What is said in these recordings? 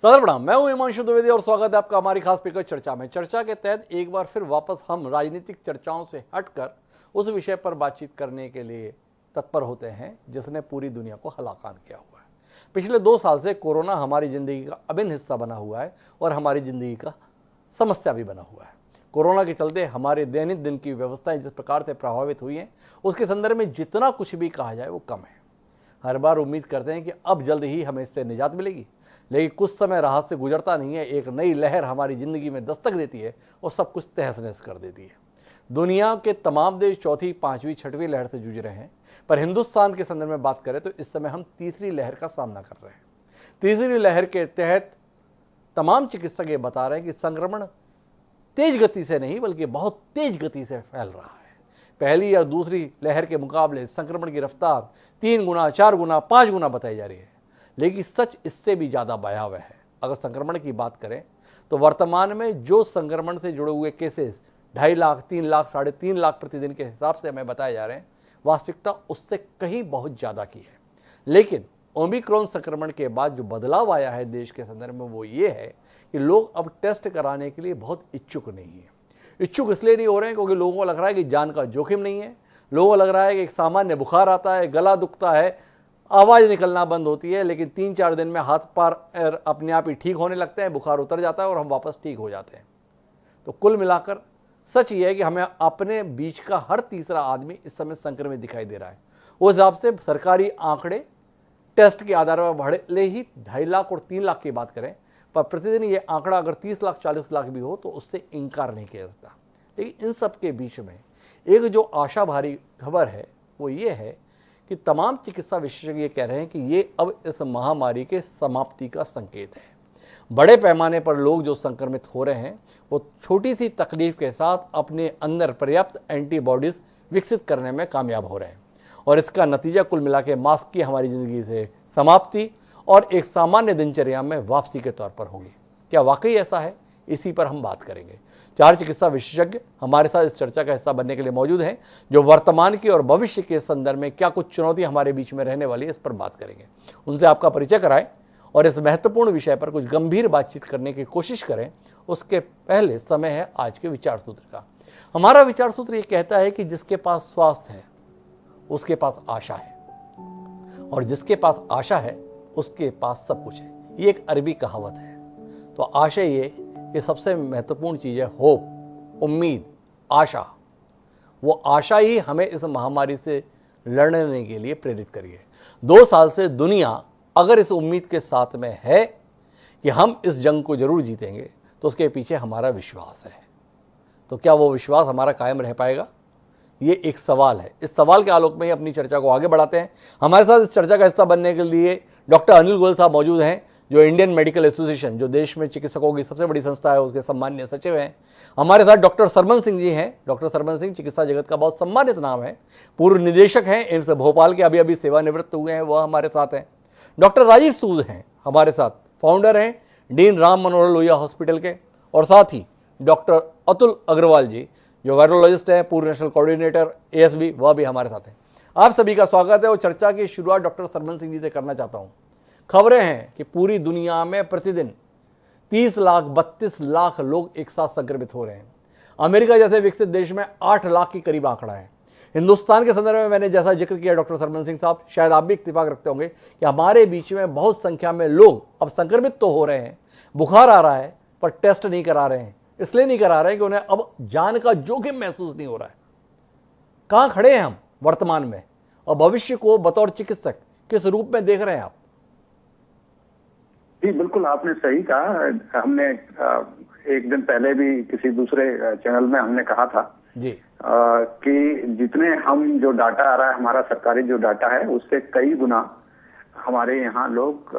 सदर प्रणाम। मैं हूं हिमांशु द्विवेदी और स्वागत है आपका हमारी खास स्पीकर चर्चा में। चर्चा के तहत एक बार फिर वापस हम राजनीतिक चर्चाओं से हटकर उस विषय पर बातचीत करने के लिए तत्पर होते हैं जिसने पूरी दुनिया को हलाकान किया हुआ है। पिछले 2 साल से कोरोना हमारी जिंदगी का अभिन्न हिस्सा बना हुआ है और हमारी जिंदगी का समस्या भी बना हुआ है। कोरोना के चलते हमारे दैनिक दिन की व्यवस्थाएं जिस प्रकार से प्रभावित हुई हैं, उसके संदर्भ में जितना कुछ भी कहा जाए वो कम है। हर बार उम्मीद करते हैं कि अब जल्द ही हमें इससे निजात मिलेगी, लेकिन कुछ समय राहत से गुजरता नहीं है। एक नई लहर हमारी ज़िंदगी में दस्तक देती है और सब कुछ तहस नहस कर देती है। दुनिया के तमाम देश चौथी, पांचवी, छठवीं लहर से जूझ रहे हैं, पर हिंदुस्तान के संदर्भ में बात करें तो इस समय हम तीसरी लहर का सामना कर रहे हैं। तीसरी लहर के तहत तमाम चिकित्सक ये बता रहे हैं कि संक्रमण तेज गति से नहीं बल्कि बहुत तेज गति से फैल रहा है। पहली और दूसरी लहर के मुकाबले संक्रमण की रफ्तार 3 गुना, 4 गुना, 5 गुना बताई जा रही है, लेकिन सच इससे भी ज़्यादा भयावह है। अगर संक्रमण की बात करें तो वर्तमान में जो संक्रमण से जुड़े हुए केसेस 2.5 लाख, 3 लाख, 3.5 लाख प्रतिदिन के हिसाब से हमें बताए जा रहे हैं, वास्तविकता उससे कहीं बहुत ज़्यादा की है। लेकिन ओमिक्रॉन संक्रमण के बाद जो बदलाव आया है देश के संदर्भ में वो ये है कि लोग अब टेस्ट कराने के लिए बहुत इच्छुक नहीं है। इच्छुक इसलिए नहीं हो रहे हैं क्योंकि लोगों को लग रहा है कि जान का जोखिम नहीं है। लोगों को लग रहा है कि एक सामान्य बुखार आता है, गला दुखता है, आवाज़ निकलना बंद होती है, लेकिन 3-4 दिन में हाथ पैर अपने आप ही ठीक होने लगते हैं, बुखार उतर जाता है और हम वापस ठीक हो जाते हैं। तो कुल मिलाकर सच ये है कि हमें अपने बीच का हर तीसरा आदमी इस समय संक्रमित दिखाई दे रहा है। उस हिसाब से सरकारी आंकड़े टेस्ट के आधार पर भले ही 2.5 लाख और 3 लाख की बात करें, पर प्रतिदिन ये आंकड़ा अगर 30 लाख, 40 लाख भी हो तो उससे इनकार नहीं किया जाता। लेकिन इन सब के बीच में एक जो आशा भरी खबर है वो ये है कि तमाम चिकित्सा विशेषज्ञ कह रहे हैं कि ये अब इस महामारी के समाप्ति का संकेत है। बड़े पैमाने पर लोग जो संक्रमित हो रहे हैं वो छोटी सी तकलीफ के साथ अपने अंदर पर्याप्त एंटीबॉडीज विकसित करने में कामयाब हो रहे हैं और इसका नतीजा कुल मिला के मास्क की हमारी ज़िंदगी से समाप्ति और एक सामान्य दिनचर्या में वापसी के तौर पर होगी। क्या वाकई ऐसा है? इसी पर हम बात करेंगे। 4 चिकित्सा विशेषज्ञ हमारे साथ इस चर्चा का हिस्सा बनने के लिए मौजूद हैं, जो वर्तमान की और भविष्य के संदर्भ में क्या कुछ चुनौती हमारे बीच में रहने वाली है इस पर बात करेंगे। उनसे आपका परिचय कराएं और इस महत्वपूर्ण विषय पर कुछ गंभीर बातचीत करने की कोशिश करें। उसके पहले समय है आज के विचार सूत्र का। हमारा विचार सूत्र ये कहता है कि जिसके पास स्वास्थ्य है उसके पास आशा है, और जिसके पास आशा है उसके पास सब कुछ है। ये एक अरबी कहावत है। तो आशा ये सबसे महत्वपूर्ण चीज़ है। होप, उम्मीद, आशा। वो आशा ही हमें इस महामारी से लड़ने के लिए प्रेरित करी है। 2 साल से दुनिया अगर इस उम्मीद के साथ में है कि हम इस जंग को जरूर जीतेंगे तो उसके पीछे हमारा विश्वास है। तो क्या वो विश्वास हमारा कायम रह पाएगा? ये एक सवाल है। इस सवाल के आलोक में ही अपनी चर्चा को आगे बढ़ाते हैं। हमारे साथ इस चर्चा का हिस्सा बनने के लिए डॉक्टर अनिल गोयल साहब मौजूद हैं, जो इंडियन मेडिकल एसोसिएशन, जो देश में चिकित्सकों की सबसे बड़ी संस्था है, उसके सम्मानीय सचिव हैं। हमारे साथ डॉक्टर सरमन सिंह जी हैं। डॉक्टर सरमन सिंह चिकित्सा जगत का बहुत सम्मानित नाम है, पूर्व निदेशक हैं एम्स भोपाल के, अभी अभी सेवानिवृत्त हुए हैं, वह हमारे साथ हैं। डॉक्टर राजीव सूद हैं हमारे साथ, फाउंडर हैं डीन राम मनोहर लोहिया हॉस्पिटल के, और साथ ही डॉक्टर अतुल अग्रवाल जी, जो वायरोलॉजिस्ट हैं, पूर्व नेशनल कोऑर्डिनेटर ASV, वह भी हमारे साथ हैं। आप सभी का स्वागत है और चर्चा की शुरुआत डॉक्टर सरमन सिंह जी से करना चाहता हूं। खबरें हैं कि पूरी दुनिया में प्रतिदिन 30 लाख, 32 लाख लोग एक साथ संक्रमित हो रहे हैं। अमेरिका जैसे विकसित देश में 8 लाख के करीब आंकड़ा है। हिंदुस्तान के संदर्भ में मैंने जैसा जिक्र किया डॉक्टर सरमन सिंह साहब, शायद आप भी इत्तेफाक रखते होंगे कि हमारे बीच में बहुत संख्या में लोग अब संक्रमित तो हो रहे हैं, बुखार आ रहा है, पर टेस्ट नहीं करा रहे हैं। इसलिए नहीं करा रहे हैं कि उन्हें अब जान का जोखिम महसूस नहीं हो रहा है। कहां खड़े हैं हम वर्तमान में, और भविष्य को बतौर चिकित्सक किस रूप में देख रहे हैं आप? जी बिल्कुल, आपने सही कहा। हमने एक दिन पहले भी किसी दूसरे चैनल में हमने कहा था जी कि जितने हम जो डाटा आ रहा है, हमारा सरकारी जो डाटा है, उससे कई गुना हमारे यहाँ लोग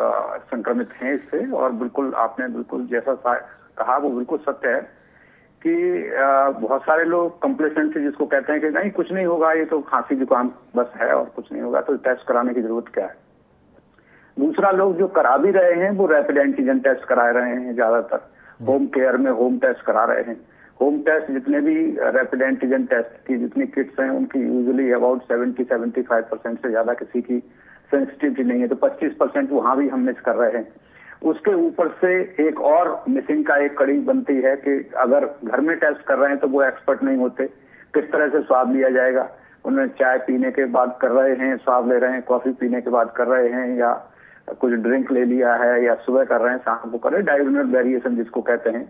संक्रमित हैं इससे। और बिल्कुल आपने बिल्कुल जैसा कहा वो बिल्कुल सत्य है कि बहुत सारे लोग कंप्लेसेंट, जिसको कहते हैं कि नहीं कुछ नहीं होगा, ये तो खांसी जुकाम बस है और कुछ नहीं होगा, तो टेस्ट कराने की जरूरत क्या है। दूसरा, लोग जो करा भी रहे हैं वो रैपिड एंटीजन टेस्ट करा रहे हैं, ज्यादातर होम केयर में होम टेस्ट करा रहे हैं। होम टेस्ट जितने भी रैपिड एंटीजन टेस्ट की जितनी किट्स हैं उनकी यूजुअली अबाउट 70-75% से ज्यादा किसी की सेंसिटिविटी नहीं है, तो 25% वहां भी हम मिस कर रहे हैं। उसके ऊपर से एक और मिसिंग का एक कड़ी बनती है कि अगर घर में टेस्ट कर रहे हैं तो वो एक्सपर्ट नहीं होते, किस तरह से स्वाब लिया जाएगा। उन्हें चाय पीने के बाद कर रहे हैं, स्वाब ले रहे हैं, कॉफी पीने के बाद कर रहे हैं, या कुछ ड्रिंक ले लिया है, या सुबह कर रहे हैं, शाम को कर रहे हैं, डायग्नल वेरिएशन जिसको कहते हैं,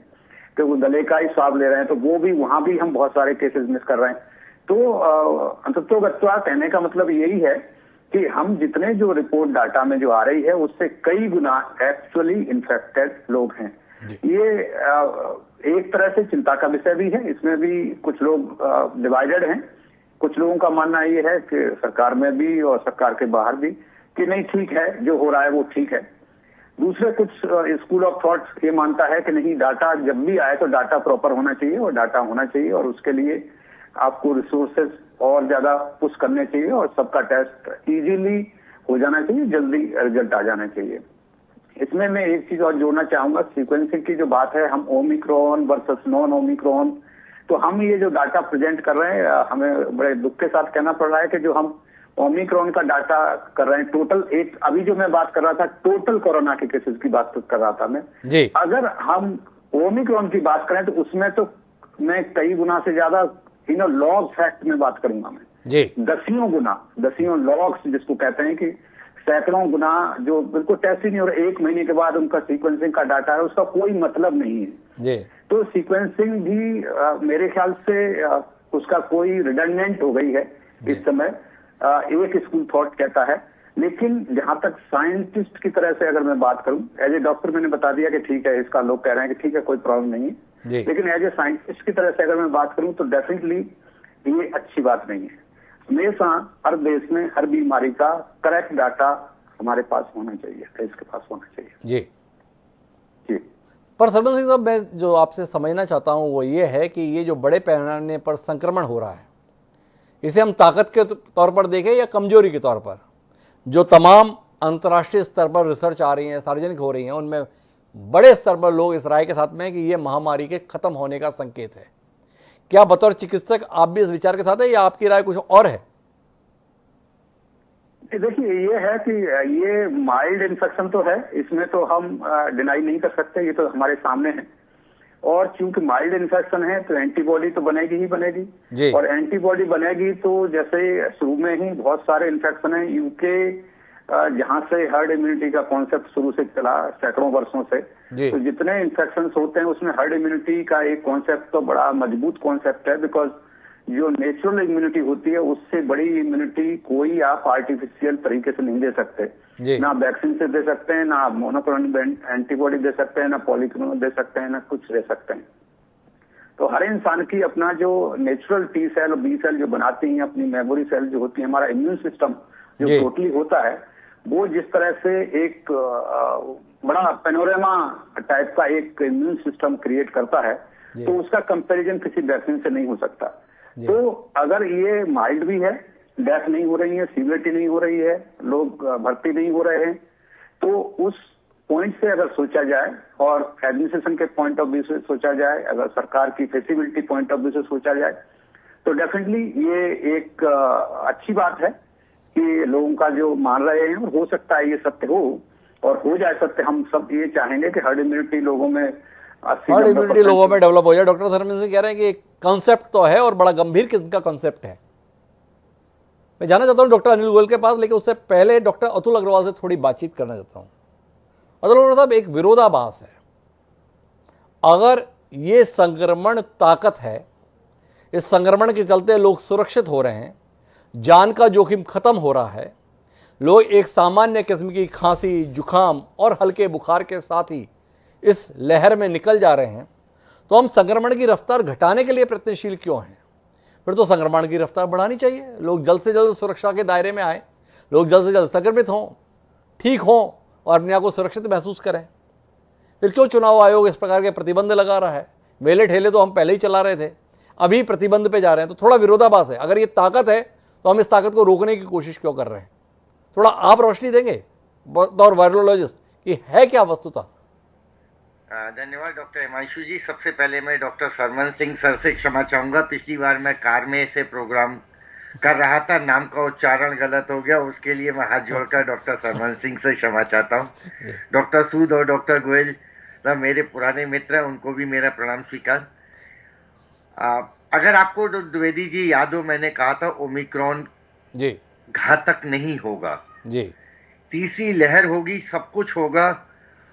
कि वो गले का ही स्वाब ले रहे हैं, तो वो भी वहां भी हम बहुत सारे केसेस मिस कर रहे हैं। तो अंततोगत्वा कहने का मतलब यही है कि हम जितने जो रिपोर्ट डाटा में जो आ रही है उससे कई गुना एक्चुअली इन्फेक्टेड लोग हैं। ये एक तरह से चिंता का विषय भी है। इसमें भी कुछ लोग डिवाइडेड हैं। कुछ लोगों का मानना ये है कि सरकार में भी और सरकार के बाहर भी कि नहीं, ठीक है, जो हो रहा है वो ठीक है। दूसरे कुछ स्कूल ऑफ थॉट ये मानता है कि नहीं, डाटा जब भी आए तो डाटा प्रॉपर होना चाहिए और डाटा होना चाहिए, और उसके लिए आपको रिसोर्सेज और ज्यादा पुश करने चाहिए और सबका टेस्ट इजीली हो जाना चाहिए, जल्दी रिजल्ट आ जाना चाहिए। इसमें मैं एक चीज और जोड़ना चाहूंगा, सीक्वेंसिंग की जो बात है, हम ओमिक्रॉन वर्सेस नॉन ओमिक्रॉन, तो हम ये जो डाटा प्रेजेंट कर रहे हैं, हमें बड़े दुख के साथ कहना पड़ रहा है कि जो हम ओमिक्रॉन का डाटा कर रहे हैं, टोटल एक अभी जो मैं बात कर रहा था टोटल कोरोना के केसेस की बात कर रहा था मैं जी। अगर हम ओमिक्रॉन की बात करें तो उसमें तो मैं कई गुना से ज्यादा लॉग फैक्ट में बात करूंगा मैं जी, दसियों लॉग्स जिसको कहते हैं कि सैकड़ों गुना जो बिल्कुल टेस्ट ही नहीं हो रहा, 1 महीने के बाद उनका सीक्वेंसिंग का डाटा है, उसका कोई मतलब नहीं है जी। तो सीक्वेंसिंग भी मेरे ख्याल से उसका कोई रिडंडेंट हो गई है इस समय, एक स्कूल थॉट कहता है। लेकिन जहां तक साइंटिस्ट की तरह से अगर मैं बात करूं, एज ए डॉक्टर मैंने बता दिया कि ठीक है, इसका लोग कह रहे हैं कि ठीक है, कोई प्रॉब्लम नहीं है, लेकिन एज ए साइंटिस्ट की तरह से अगर मैं बात करूं तो डेफिनेटली ये अच्छी बात नहीं है। हमेशा हर देश में हर बीमारी का करेक्ट डाटा हमारे पास होना चाहिए, देश के पास होना चाहिए। जी जी। पर सरमन सिंह साहब, मैं जो आपसे समझना चाहता हूं वो ये है कि ये जो बड़े पैमाने पर संक्रमण हो रहा है, इसे हम ताकत के तौर पर देखें या कमजोरी के तौर पर? जो तमाम अंतर्राष्ट्रीय स्तर पर रिसर्च आ रही हैं, सार्वजनिक हो रही हैं, उनमें बड़े स्तर पर लोग इस राय के साथ में हैं कि ये महामारी के खत्म होने का संकेत है। क्या बतौर चिकित्सक आप भी इस विचार के साथ हैं या आपकी राय कुछ और है? देखिए, ये है कि ये माइल्ड इन्फेक्शन तो है, इसमें तो हम डिनाई नहीं कर सकते, ये तो हमारे सामने है। और चूंकि माइल्ड इन्फेक्शन है तो एंटीबॉडी तो बनेगी ही बनेगी, और एंटीबॉडी बनेगी तो जैसे शुरू में ही बहुत सारे इन्फेक्शन है यूके जहां से हर्ड इम्यूनिटी का कॉन्सेप्ट शुरू से चला सैकड़ों वर्षों से, तो जितने इन्फेक्शन होते हैं उसमें हर्ड इम्यूनिटी का एक कॉन्सेप्ट तो बड़ा मजबूत कॉन्सेप्ट है, बिकॉज जो नेचुरल इम्यूनिटी होती है उससे बड़ी इम्यूनिटी कोई आप आर्टिफिशियल तरीके से नहीं दे सकते। ना वैक्सीन से दे सकते हैं, ना मोनोक्लोनल एंटीबॉडी दे सकते हैं, ना पॉलीक्लोनल दे सकते हैं, ना कुछ दे सकते हैं। तो हर इंसान की अपना जो नेचुरल टी सेल और बी सेल जो बनाती हैं, अपनी मेमोरी सेल जो होती है, हमारा इम्यून सिस्टम जो टोटली होता है, वो जिस तरह से एक बड़ा पेनोरेमा टाइप का एक इम्यून सिस्टम क्रिएट करता है, तो उसका कंपैरिजन किसी वैक्सीन से नहीं हो सकता। तो अगर ये माइल्ड भी है, डेथ नहीं हो रही है, सीवियरिटी नहीं हो रही है, लोग भर्ती नहीं हो रहे हैं, तो उस पॉइंट से अगर सोचा जाए और एडमिनिस्ट्रेशन के पॉइंट ऑफ व्यू से सोचा जाए, अगर सरकार की फेसिबिलिटी पॉइंट ऑफ व्यू से सोचा जाए, तो डेफिनेटली ये एक अच्छी बात है कि लोगों का जो मान रहे हैं, और हो सकता है ये सत्य हो और हो जाए सत्य। हम सब ये चाहेंगे कि हर्ड इम्यूनिटी लोगों में डेवलप हो जाए। डॉक्टर सरमन सिंह कह रहे हैं कि कॉन्सेप्ट तो है और बड़ा गंभीर किस्म का कॉन्सेप्ट है। मैं जाना चाहता हूं डॉक्टर अनिल गोयल के पास, लेकिन उससे पहले डॉक्टर अतुल अग्रवाल से थोड़ी बातचीत करना चाहता हूं। अतुल अग्रवाल साहब, एक विरोधाभास है। अगर ये संक्रमण ताकत है, इस संक्रमण के चलते लोग सुरक्षित हो रहे हैं, जान का जोखिम खत्म हो रहा है, लोग एक सामान्य किस्म की खांसी, जुकाम और हल्के बुखार के साथ ही इस लहर में निकल जा रहे हैं, तो हम संक्रमण की रफ्तार घटाने के लिए प्रयत्नशील क्यों हैं? फिर तो संक्रमण की रफ्तार बढ़ानी चाहिए। लोग जल्द से जल्द सुरक्षा के दायरे में आए, लोग जल्द से जल्द संक्रमित हों, ठीक हों और अपने आप को सुरक्षित महसूस करें। फिर क्यों चुनाव आयोग इस प्रकार के प्रतिबंध लगा रहा है? मेले ठेले तो हम पहले ही चला रहे थे, अभी प्रतिबंध पे जा रहे हैं, तो थोड़ा विरोधाभास है। अगर ये ताकत है तो हम इस ताकत को रोकने की कोशिश क्यों कर रहे हैं? थोड़ा आप रोशनी देंगे बतौर वायरोलॉजिस्ट कि है क्या वस्तुता? धन्यवाद डॉक्टर हिमांशु जी। सबसे पहले मैं डॉक्टर सरमन सिंह सर से क्षमा चाहूंगा, पिछली बार मैं कार में से प्रोग्राम कर रहा था, नाम का उच्चारण गलत हो गया, उसके लिए मैं हाथ जोड़कर डॉक्टर सरमन सिंह से क्षमा चाहता हूँ। डॉक्टर सूद और डॉक्टर गोयल सब मेरे पुराने मित्र हैं, उनको भी मेरा प्रणाम स्वीकार। अगर आपको द्विवेदी जी याद हो, मैंने कहा था ओमिक्रॉन जी घातक नहीं होगा, जी तीसरी लहर होगी, सब कुछ होगा,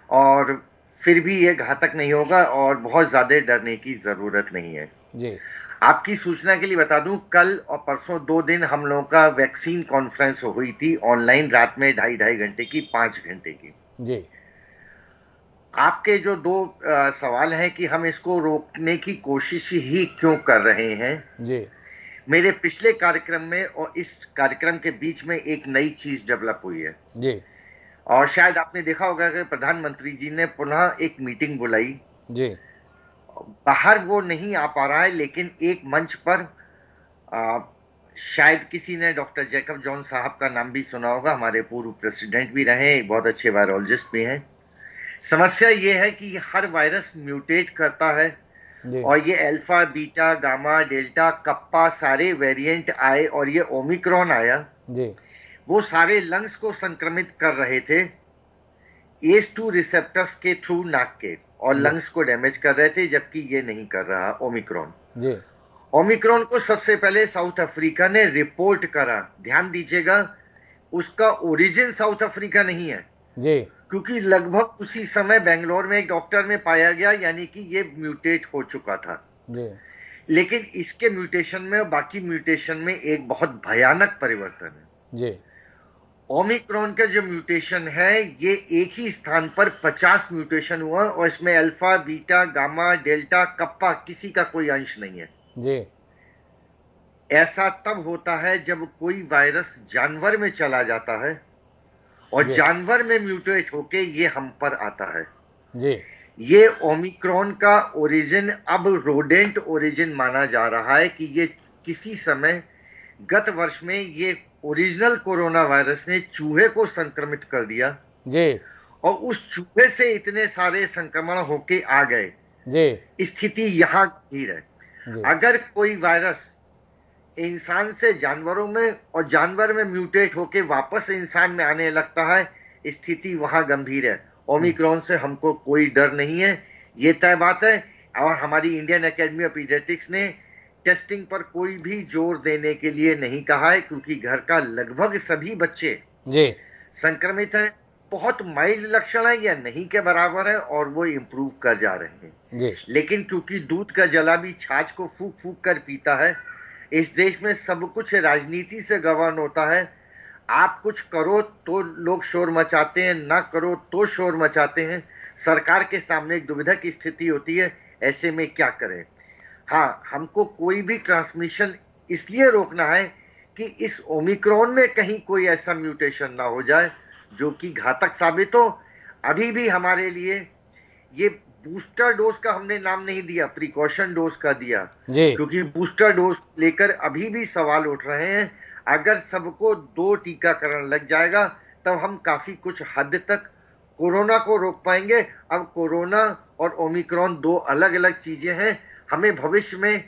और फिर भी ये घातक नहीं होगा और बहुत ज्यादा डरने की जरूरत नहीं है। जी आपकी सूचना के लिए बता दूं, कल और परसों 2 दिन हम लोगों का वैक्सीन कॉन्फ्रेंस हुई थी ऑनलाइन, रात में 2.5 घंटे की, 5 घंटे की। जी आपके जो 2 सवाल हैं कि हम इसको रोकने की कोशिश ही क्यों कर रहे हैं, जी मेरे पिछले कार्यक्रम में और इस कार्यक्रम के बीच में एक नई चीज डेवलप हुई है। जी और शायद आपने देखा होगा कि प्रधानमंत्री जी ने पुनः एक मीटिंग बुलाई। जी बाहर वो नहीं आ पा रहा है, लेकिन एक मंच पर शायद किसी ने डॉक्टर जैकब जॉन साहब का नाम भी सुना होगा, हमारे पूर्व प्रेसिडेंट भी रहे, बहुत अच्छे वायरोलॉजिस्ट भी हैं। समस्या ये है कि हर वायरस म्यूटेट करता है, जी और ये alpha, beta, gamma, delta, kappa सारे वेरिएंट आए, और ये ओमिक्रॉन आया। जी वो सारे लंग्स को संक्रमित कर रहे थे ACE2 रिसेप्टर्स के थ्रू नाक के, और लंग्स को डैमेज कर रहे थे, जबकि ये नहीं कर रहा ओमिक्रॉन। जी ओमिक्रॉन को सबसे पहले साउथ अफ्रीका ने रिपोर्ट करा। ध्यान दीजिएगा, उसका ओरिजिन साउथ अफ्रीका नहीं है, जी क्योंकि लगभग उसी समय बेंगलोर में एक डॉक्टर में पाया गया, यानी कि ये म्यूटेट हो चुका था। जी लेकिन इसके म्यूटेशन में और बाकी म्यूटेशन में एक बहुत भयानक परिवर्तन है। जी ओमिक्रॉन का जो म्यूटेशन है, ये एक ही स्थान पर 50 म्यूटेशन हुआ, और इसमें alpha, beta, gamma, delta, kappa किसी का कोई अंश नहीं है। जी ऐसा तब होता है जब कोई वायरस जानवर में चला जाता है, और जी जानवर में म्यूटेट होके ये हम पर आता है। जी ये ओमिक्रॉन का ओरिजिन अब रोडेंट ओरिजिन माना जा रहा है, कि ये किसी समय गत वर्ष में ये ओरिजिनल कोरोना वायरस ने चूहे को संक्रमित कर दिया, जी और उस चूहे से इतने सारे संक्रमण होके आ गए। जी स्थिति यहां गंभीर है। जी अगर कोई वायरस इंसान से जानवरों में और जानवर में म्यूटेट होके वापस इंसान में आने लगता है, स्थिति वहां गंभीर है। ओमिक्रॉन से हमको कोई डर नहीं है, ये तय बात है। और हमारी इंडियन एकेडमी ऑफ पीडियाट्रिक्स ने टेस्टिंग पर कोई भी जोर देने के लिए नहीं कहा है, क्योंकि घर का लगभग सभी बच्चे जी संक्रमित हैं। बहुत माइल्ड लक्षण है या नहीं के बराबर है, और वो इंप्रूव कर जा रहे हैं। जी लेकिन क्योंकि दूध का जला भी छाछ को फूक फूक कर पीता है, इस देश में सब कुछ राजनीति से गवर्न होता है। आप कुछ करो तो लोग शोर मचाते हैं, ना करो तो शोर मचाते हैं। सरकार के सामने एक दुविधा की स्थिति होती है, ऐसे में क्या करें। हाँ, हमको कोई भी ट्रांसमिशन इसलिए रोकना है कि इस ओमिक्रॉन में कहीं कोई ऐसा म्यूटेशन ना हो जाए जो कि घातक साबित हो। अभी भी हमारे लिए ये बूस्टर डोज का हमने नाम नहीं दिया, प्रिकॉशन डोज का दिया, जी क्योंकि बूस्टर डोज लेकर अभी भी सवाल उठ रहे हैं। अगर सबको 2 टीकाकरण लग जाएगा, तब हम काफी कुछ हद तक कोरोना को रोक पाएंगे। अब कोरोना और ओमिक्रॉन 2 अलग अलग चीजें हैं। हमें भविष्य में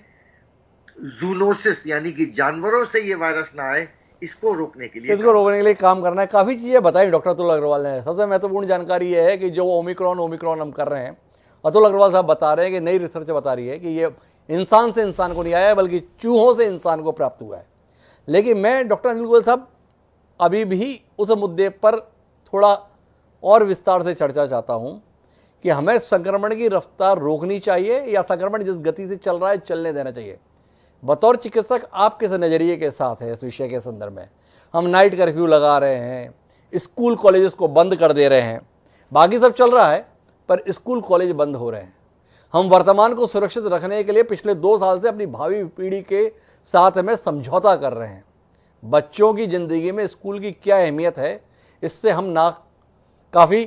जूनोसिस यानी कि जानवरों से ये वायरस ना आए, इसको रोकने के लिए इसको रोकने के लिए काम करना है। काफ़ी चीज़ें बताई डॉक्टर अतुल अग्रवाल ने। सबसे महत्वपूर्ण जानकारी ये है कि जो ओमिक्रॉन हम कर रहे हैं, अतुल अग्रवाल साहब बता रहे हैं कि नई रिसर्च बता रही है कि ये इंसान से इंसान को नहीं आया है, बल्कि चूहों से इंसान को प्राप्त हुआ है। लेकिन मैं डॉक्टर अनिल गोयल साहब अभी भी उस मुद्दे पर थोड़ा और विस्तार से चर्चा चाहता हूँ कि हमें संक्रमण की रफ्तार रोकनी चाहिए या संक्रमण जिस गति से चल रहा है चलने देना चाहिए। बतौर चिकित्सक आप किस नज़रिए के साथ है इस विषय के संदर्भ में? हम नाइट कर्फ्यू लगा रहे हैं, स्कूल कॉलेजेस को बंद कर दे रहे हैं, बाकी सब चल रहा है पर स्कूल कॉलेज बंद हो रहे हैं। हम वर्तमान को सुरक्षित रखने के लिए पिछले 2 साल से अपनी भावी पीढ़ी के साथ में समझौता कर रहे हैं। बच्चों की ज़िंदगी में स्कूल की क्या अहमियत है, इससे हम ना काफ़ी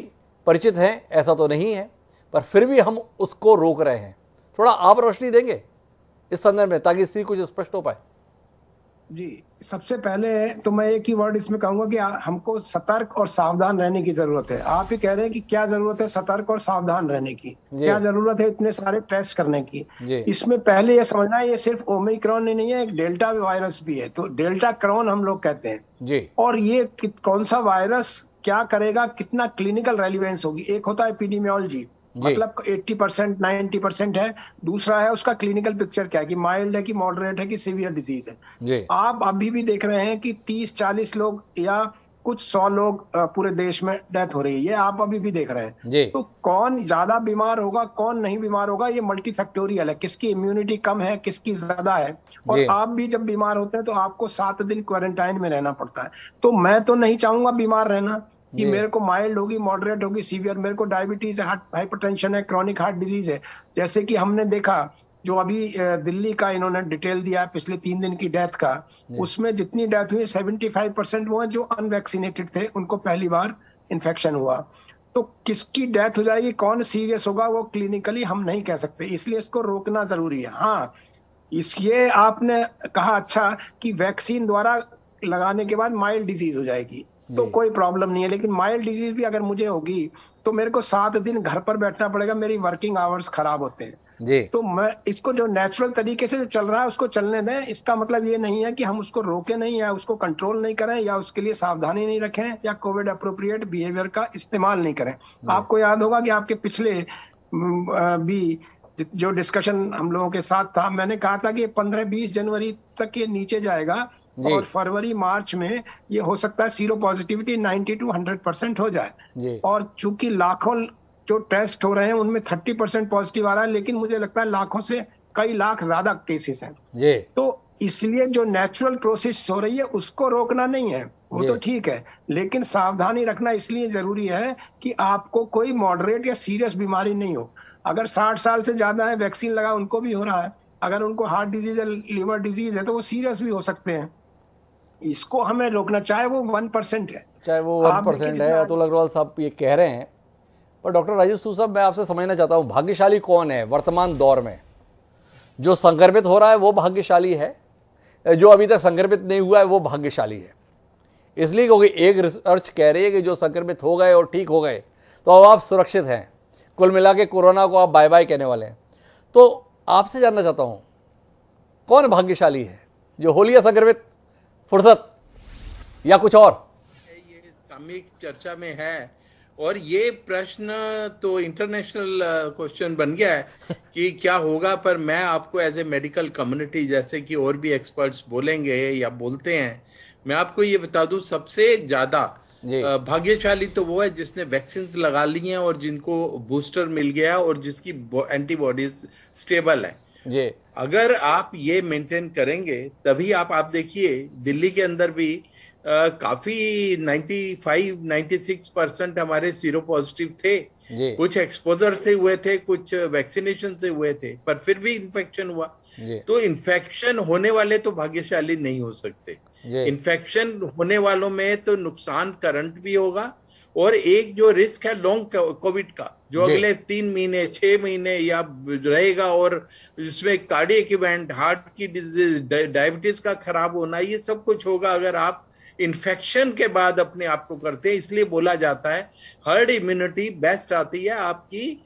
परिचित हैं, ऐसा तो नहीं है, पर फिर भी हम उसको रोक रहे हैं। थोड़ा आप रोशनी देंगे इस संदर्भ में ताकि इससे कुछ स्पष्ट हो पाए? जी, सबसे पहले तो मैं एक ही वर्ड इसमें कहूंगा कि हमको सतर्क और सावधान रहने की जरूरत है। आप ही कह रहे हैं कि क्या जरूरत है सतर्क और सावधान रहने की, क्या जरूरत है इतने सारे टेस्ट करने की। इसमें पहले ये समझना है, ये सिर्फ ओमिक्रॉन ही नहीं है, एक डेल्टा वायरस भी है, तो डेल्टा क्रॉन हम लोग कहते हैं। और ये कौन सा वायरस क्या करेगा, कितना क्लिनिकल रेलिवेंस होगी, एक होता है एपिडेमियोलॉजी, मतलब 80% 90% है, दूसरा है उसका क्लिनिकल पिक्चर क्या है, कि माइल्ड है कि मॉडरेट है कि सीवियर डिजीज है। आप अभी भी देख रहे हैं कि 30-40 लोग या कुछ 100 लोग पूरे देश में डेथ हो रही है, ये आप अभी भी देख रहे हैं। तो कौन ज्यादा बीमार होगा कौन नहीं बीमार होगा, ये मल्टीफैक्टोरियल है, किसकी इम्यूनिटी कम है किसकी ज्यादा है। और आप भी जब बीमार होते हैं तो आपको 7 दिन क्वारंटाइन में रहना पड़ता है। तो मैं तो नहीं चाहूंगा बीमार रहना, कि मेरे को माइल्ड होगी मॉडरेट होगी सीवियर, मेरे को डायबिटीज है, हाइपरटेंशन है, क्रॉनिक हार्ट डिजीज है। जैसे कि हमने देखा जो अभी दिल्ली का इन्होंने डिटेल दिया है पिछले 3 दिन की डेथ का, उसमें जितनी डेथ हुई 75% वो है जो अनवैक्सीनेटेड थे, उनको पहली बार इन्फेक्शन हुआ। तो किसकी डेथ हो जाएगी कौन सीरियस होगा वो क्लिनिकली हम नहीं कह सकते, इसलिए इसको रोकना जरूरी है। हाँ, ये आपने कहा अच्छा कि वैक्सीन द्वारा लगाने के बाद माइल्ड डिजीज हो जाएगी, तो कोई प्रॉब्लम नहीं है। लेकिन माइल्ड डिजीज भी अगर मुझे होगी तो मेरे को 7 दिन घर पर बैठना पड़ेगा, मेरी वर्किंग आवर्स खराब होते हैं। तो मैं इसको जो नेचुरल तरीके से जो चल रहा है उसको चलने दें। इसका मतलब ये नहीं है कि हम उसको रोके नहीं, या उसको कंट्रोल नहीं करें, या उसके लिए सावधानी नहीं रखें, या कोविड अप्रोप्रिएट बिहेवियर का इस्तेमाल नहीं करें। आपको याद होगा कि आपके पिछले भी जो डिस्कशन हम लोगों के साथ था, मैंने कहा था कि 15-20 जनवरी तक ये नीचे जाएगा और फरवरी मार्च में ये हो सकता है सीरो पॉजिटिविटी 90 to 100% हो जाए। और चूंकि लाखों जो टेस्ट हो रहे हैं उनमें 30% पॉजिटिव आ रहा है, लेकिन मुझे लगता है लाखों से कई लाख ज्यादा केसेस हैं। तो इसलिए जो नेचुरल प्रोसेस हो रही है उसको रोकना नहीं है, वो तो ठीक है, लेकिन सावधानी रखना इसलिए जरूरी है कि आपको कोई मॉडरेट या सीरियस बीमारी नहीं हो। अगर 60 साल से ज्यादा है, वैक्सीन लगा, उनको भी हो रहा है, अगर उनको हार्ट डिजीज है, लिवर डिजीज है, तो वो सीरियस भी हो सकते हैं। इसको हमें रोकना, चाहे वो 1% है, चाहे वो 1% है। अतुल अग्रवाल साहब ये कह रहे हैं, पर डॉक्टर राजेश सूद साहब मैं आपसे समझना चाहता हूँ, भाग्यशाली कौन है वर्तमान दौर में? जो संक्रमित हो रहा है वो भाग्यशाली है, जो अभी तक संक्रमित नहीं हुआ है वो भाग्यशाली है। इसलिए क्योंकि एक रिसर्च कह रही है कि जो संक्रमित हो गए और ठीक हो गए तो अब आप सुरक्षित हैं, कुल मिला के कोरोना को आप बाय बाय कहने वाले हैं। तो आपसे जानना चाहता हूँ कौन भाग्यशाली है, जो हो लिया संक्रमित, फुर्सत, या कुछ और? ये सामयिक चर्चा में है, और ये प्रश्न तो इंटरनेशनल क्वेश्चन बन गया है कि क्या होगा। पर मैं आपको एज ए मेडिकल कम्युनिटी, जैसे कि और भी एक्सपर्ट्स बोलेंगे या बोलते हैं, मैं आपको ये बता दूं, सबसे ज्यादा भाग्यशाली तो वो है जिसने वैक्सीन लगा ली हैं और जिनको बूस्टर मिल गया और जिसकी एंटीबॉडीज स्टेबल है। अगर आप ये मेंटेन करेंगे तभी आप देखिए दिल्ली के अंदर भी काफी 95-96% हमारे सीरो पॉजिटिव थे। कुछ एक्सपोजर से हुए थे, कुछ वैक्सीनेशन से हुए थे, पर फिर भी इन्फेक्शन हुआ। तो इन्फेक्शन होने वाले तो भाग्यशाली नहीं हो सकते। इन्फेक्शन होने वालों में तो नुकसान करंट भी होगा, और एक जो रिस्क है लॉन्ग कोविड का, जो अगले 3 महीने 6 महीने या रहेगा, और जिसमें कार्डियक इवेंट, हार्ट की डिजीज, डायबिटीज का खराब होना, ये सब कुछ होगा अगर आप इन्फेक्शन के बाद अपने आप को करते हैं। इसलिए बोला जाता है हर्ड इम्यूनिटी बेस्ट आती है आपकी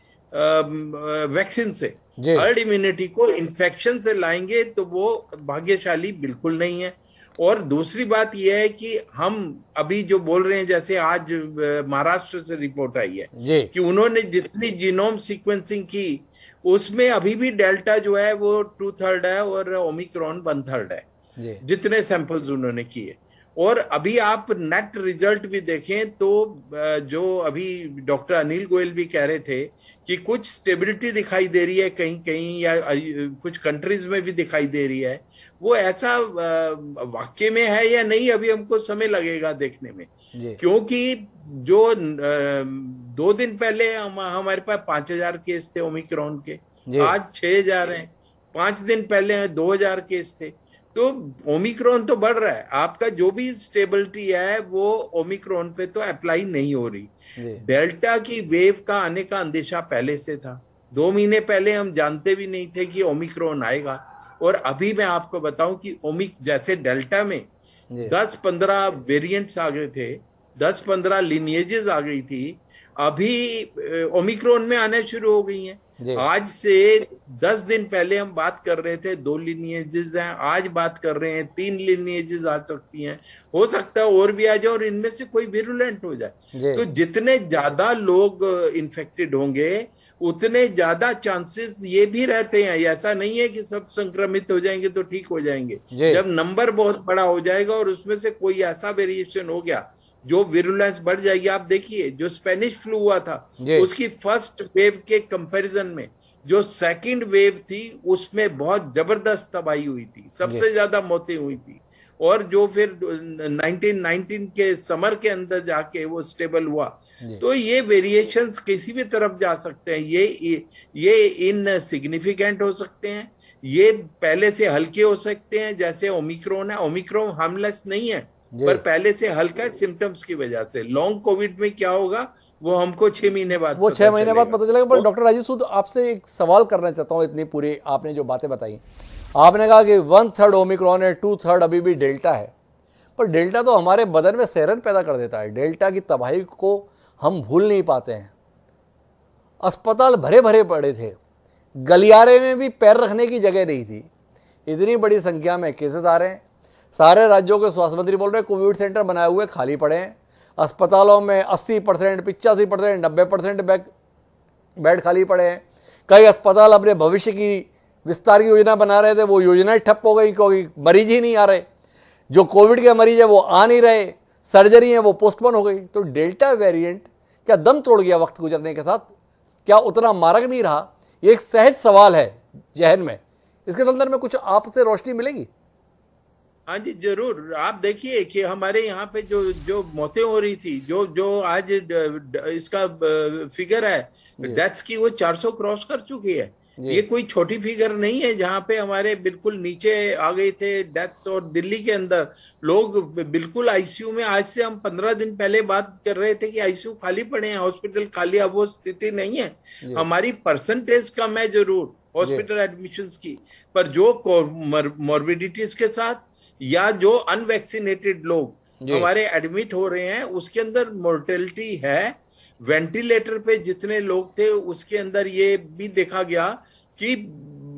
वैक्सीन से। हर्ड इम्यूनिटी को इन्फेक्शन से लाएंगे तो वो भाग्यशाली बिल्कुल नहीं है। और दूसरी बात यह है कि हम अभी जो बोल रहे हैं, जैसे आज महाराष्ट्र से रिपोर्ट आई है कि उन्होंने जितनी जीनोम सीक्वेंसिंग की उसमें अभी भी डेल्टा जो है वो 2/3 है और ओमिक्रॉन 1/3 है, जितने सैंपल्स उन्होंने किए। और अभी आप नेट रिजल्ट भी देखें तो जो अभी डॉक्टर अनिल गोयल भी कह रहे थे कि कुछ स्टेबिलिटी दिखाई दे रही है कहीं कहीं, या कुछ कंट्रीज में भी दिखाई दे रही है। वो ऐसा वाकई में है या नहीं, अभी हमको समय लगेगा देखने में, क्योंकि जो 2 दिन पहले हमारे पास 5000 केस थे ओमिक्रॉन के, आज 6000 हैं। 5 दिन पहले 2000 केस थे। तो ओमिक्रॉन तो बढ़ रहा है, आपका जो भी स्टेबिलिटी है वो ओमिक्रॉन पे तो अप्लाई नहीं हो रही। डेल्टा की वेव का आने का अंदेशा पहले से था, 2 महीने पहले हम जानते भी नहीं थे कि ओमिक्रॉन आएगा, और अभी मैं आपको बताऊं कि जैसे डेल्टा में 10-15 वेरिएंट्स आ गए थे, 10-15 लिनिएजेस आ गई थी, अभी ओमिक्रॉन में आने शुरू हो गई हैं। आज से 10 दिन पहले हम बात कर रहे थे 2 लिनिएजेस हैं, आज बात कर रहे हैं 3 लिनिएजेस आ सकती हैं, हो सकता है और भी आ जाए और इनमें से कोई विरुलेंट हो जाए। तो जितने ज्यादा लोग इन्फेक्टेड होंगे उतने ज्यादा चांसेस ये भी रहते हैं, ऐसा नहीं है कि सब संक्रमित हो जाएंगे तो ठीक हो जाएंगे। जब नंबर बहुत बड़ा हो जाएगा और उसमें से कोई ऐसा वेरिएशन हो गया जो विरुलेंस बढ़ जाएगी। आप देखिए जो स्पेनिश फ्लू हुआ था उसकी फर्स्ट वेव के कंपैरिजन में जो सेकंड वेव थी उसमें बहुत जबरदस्त तबाही हुई थी, सबसे ज्यादा मौतें हुई थी, और जो फिर 1919 के समर के अंदर जाके वो स्टेबल हुआ। तो ये वेरिएशंस किसी भी तरफ जा सकते हैं, ये इनसिग्निफिकेंट हो सकते हैं, ये पहले से हल्के हो सकते हैं, जैसे ओमिक्रॉन है। ओमिक्रॉन हार्मलेस नहीं है पर पहले से हल्का सिम्टम्स की वजह से। लॉन्ग कोविड में क्या होगा वो हमको 6 महीने बाद वो 6 महीने बाद पता चलेगा। पर डॉक्टर राजीव सूद, आपसे एक सवाल करना चाहता हूँ। इतनी पूरी आपने जो बातें बताई, आपने कहा कि 1/3 ओमिक्रॉन है, 2/3 अभी भी डेल्टा है, पर डेल्टा तो हमारे बदन में सेरन पैदा कर देता है। डेल्टा की तबाही को हम भूल नहीं पाते हैं। अस्पताल भरे भरे पड़े थे, गलियारे में भी पैर रखने की जगह नहीं थी। इतनी बड़ी संख्या में केसेस आ रहे हैं। सारे राज्यों के स्वास्थ्य मंत्री बोल रहे हैं कोविड सेंटर बनाए हुए खाली पड़े हैं। अस्पतालों में 80%, 85%, 90% बेड खाली पड़े हैं। कई अस्पताल अपने भविष्य की विस्तार की योजना बना रहे थे, वो योजनाएं ठप हो गई क्योंकि मरीज ही नहीं आ रहे। जो कोविड के मरीज है वो आ नहीं रहे, सर्जरी है वो पोस्टपोन हो गई। तो डेल्टा वेरिएंट क्या दम तोड़ गया वक्त गुजरने के साथ? क्या उतना मारक नहीं रहा? ये एक सहज सवाल है जहन में, इसके संदर्भ में कुछ आपसे रोशनी मिलेगी? हाँ जी जरूर। आप देखिए कि हमारे यहाँ पे जो मौतें हो रही थी, जो आज इसका फिगर है डेथ्स की, वो 400 क्रॉस कर चुकी है। ये कोई छोटी फिगर नहीं है, जहाँ पे हमारे बिल्कुल नीचे आ गए थे डेथ्स। और दिल्ली के अंदर लोग बिल्कुल आईसीयू में, आज से हम 15 दिन पहले बात कर रहे थे कि आईसीयू खाली पड़े हैं, हॉस्पिटल खाली। अब वो स्थिति नहीं है। हमारी परसेंटेज कम है जरूर हॉस्पिटल एडमिशंस की, पर जो मॉर्बिडिटीज के साथ या जो अनवैक्सीनेटेड लोग हमारे एडमिट हो रहे हैं उसके अंदर मोर्टेलिटी है। वेंटिलेटर पे जितने लोग थे उसके अंदर ये भी देखा गया कि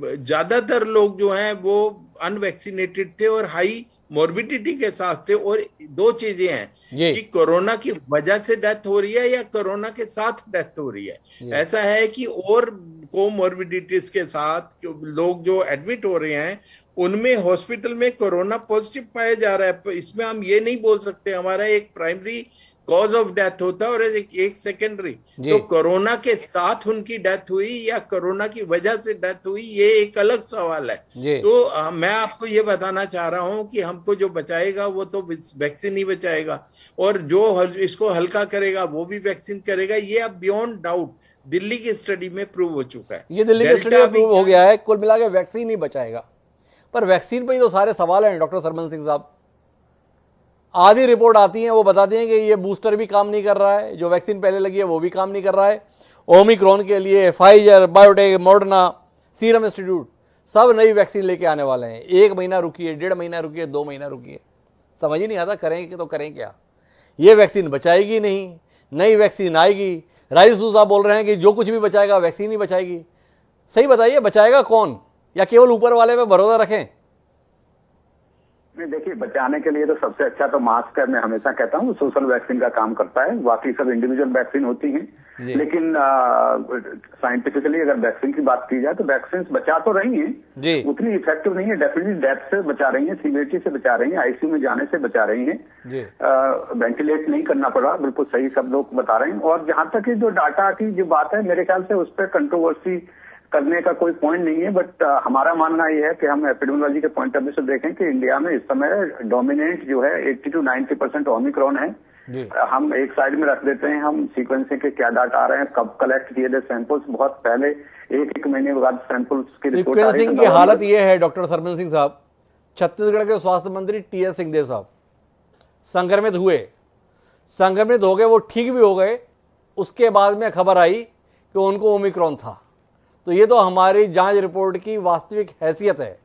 ज्यादातर लोग जो हैं वो अनवैक्सीनेटेड थे और हाई मॉर्बिडिटी के साथ थे। और 2 चीजें हैं कि कोरोना की वजह से डेथ हो रही है या कोरोना के साथ डेथ हो रही है। ऐसा है कि और कोमॉर्बिडिटीज के साथ लोग जो एडमिट हो रहे हैं उनमें हॉस्पिटल में कोरोना पॉजिटिव पाया जा रहा है। इसमें हम ये नहीं बोल सकते हमारा एक प्राइमरी कॉज ऑफ डेथ होता है और एक सेकेंडरी। तो कोरोना के साथ उनकी डेथ हुई या कोरोना की वजह से डेथ हुई, ये एक अलग सवाल है। तो मैं आपको ये बताना चाह रहा हूं कि हमको जो बचाएगा वो तो वैक्सीन ही बचाएगा, और जो इसको हल्का करेगा वो भी वैक्सीन करेगा। ये अब बियॉन्ड डाउट दिल्ली की स्टडी में प्रूव हो चुका है। ये दिल्ली की स्टडी में प्रूव हो गया है। कुल मिला के वैक्सीन ही बचाएगा। पर वैक्सीन पर ही तो सारे सवाल हैं डॉक्टर सरमन सिंह साहब। आधी रिपोर्ट आती है वो बताती हैं कि ये बूस्टर भी काम नहीं कर रहा है, जो वैक्सीन पहले लगी है वो भी काम नहीं कर रहा है। ओमिक्रॉन के लिए Pfizer, biotech, Moderna, serum institute सब नई वैक्सीन लेके आने वाले हैं। 1 महीना रुकिए, 1.5 महीना रुकिए, 2 महीना रुकिए, समझ ही नहीं आता करेंगे तो करें क्या। ये वैक्सीन बचाएगी नहीं, नई वैक्सीन आएगी। राजीव सूद साहब बोल रहे हैं कि जो कुछ भी बचाएगा वैक्सीन ही बचाएगी। सही बताइए, बचाएगा कौन, या केवल ऊपर वाले पे भरोसा रखें? नहीं, देखिए बचाने के लिए तो सबसे अच्छा तो मास्क है। मैं हमेशा कहता हूँ सोशल वैक्सीन का काम करता है, बाकी सब इंडिविजुअल वैक्सीन होती हैं। लेकिन साइंटिफिकली अगर वैक्सीन की बात की जाए तो वैक्सीन बचा तो रही हैं, उतनी इफेक्टिव नहीं है। डेफिनेटली डेथ से बचा रही हैं, सीवियरिटी से बचा रही हैं, आईसीयू में जाने से बचा रही हैं, वेंटिलेट नहीं करना पड़ा, बिल्कुल सही सब लोग बता रहे हैं। और जहां तक जो डाटा की जो बात है, मेरे ख्याल से उस पर कंट्रोवर्सी करने का कोई पॉइंट नहीं है। बट हमारा मानना यह है कि हम एपिडेमियोलॉजी के पॉइंट ऑफ व्यू से देखें कि इंडिया में इस समय डोमिनेंट जो है 80 to 90% ओमिक्रॉन है। हम एक साइड में रख देते हैं, हम सीक्वेंसिंग के क्या डाटा आ रहे हैं, कब कलेक्ट किए थे सैंपल्स, बहुत पहले 1 महीने बाद सैंपल्स की रिपोर्ट आ रही है। सीक्वेंसिंग की हालत यह है डॉक्टर सरमन सिंह साहब, छत्तीसगढ़ के स्वास्थ्य मंत्री TS सिंहदेव साहब संक्रमित हुए, संक्रमित हो गए, वो ठीक भी हो गए, उसके बाद में खबर आई कि उनको ओमिक्रॉन था। तो ये तो हमारी जांच रिपोर्ट की वास्तविक हैसियत है।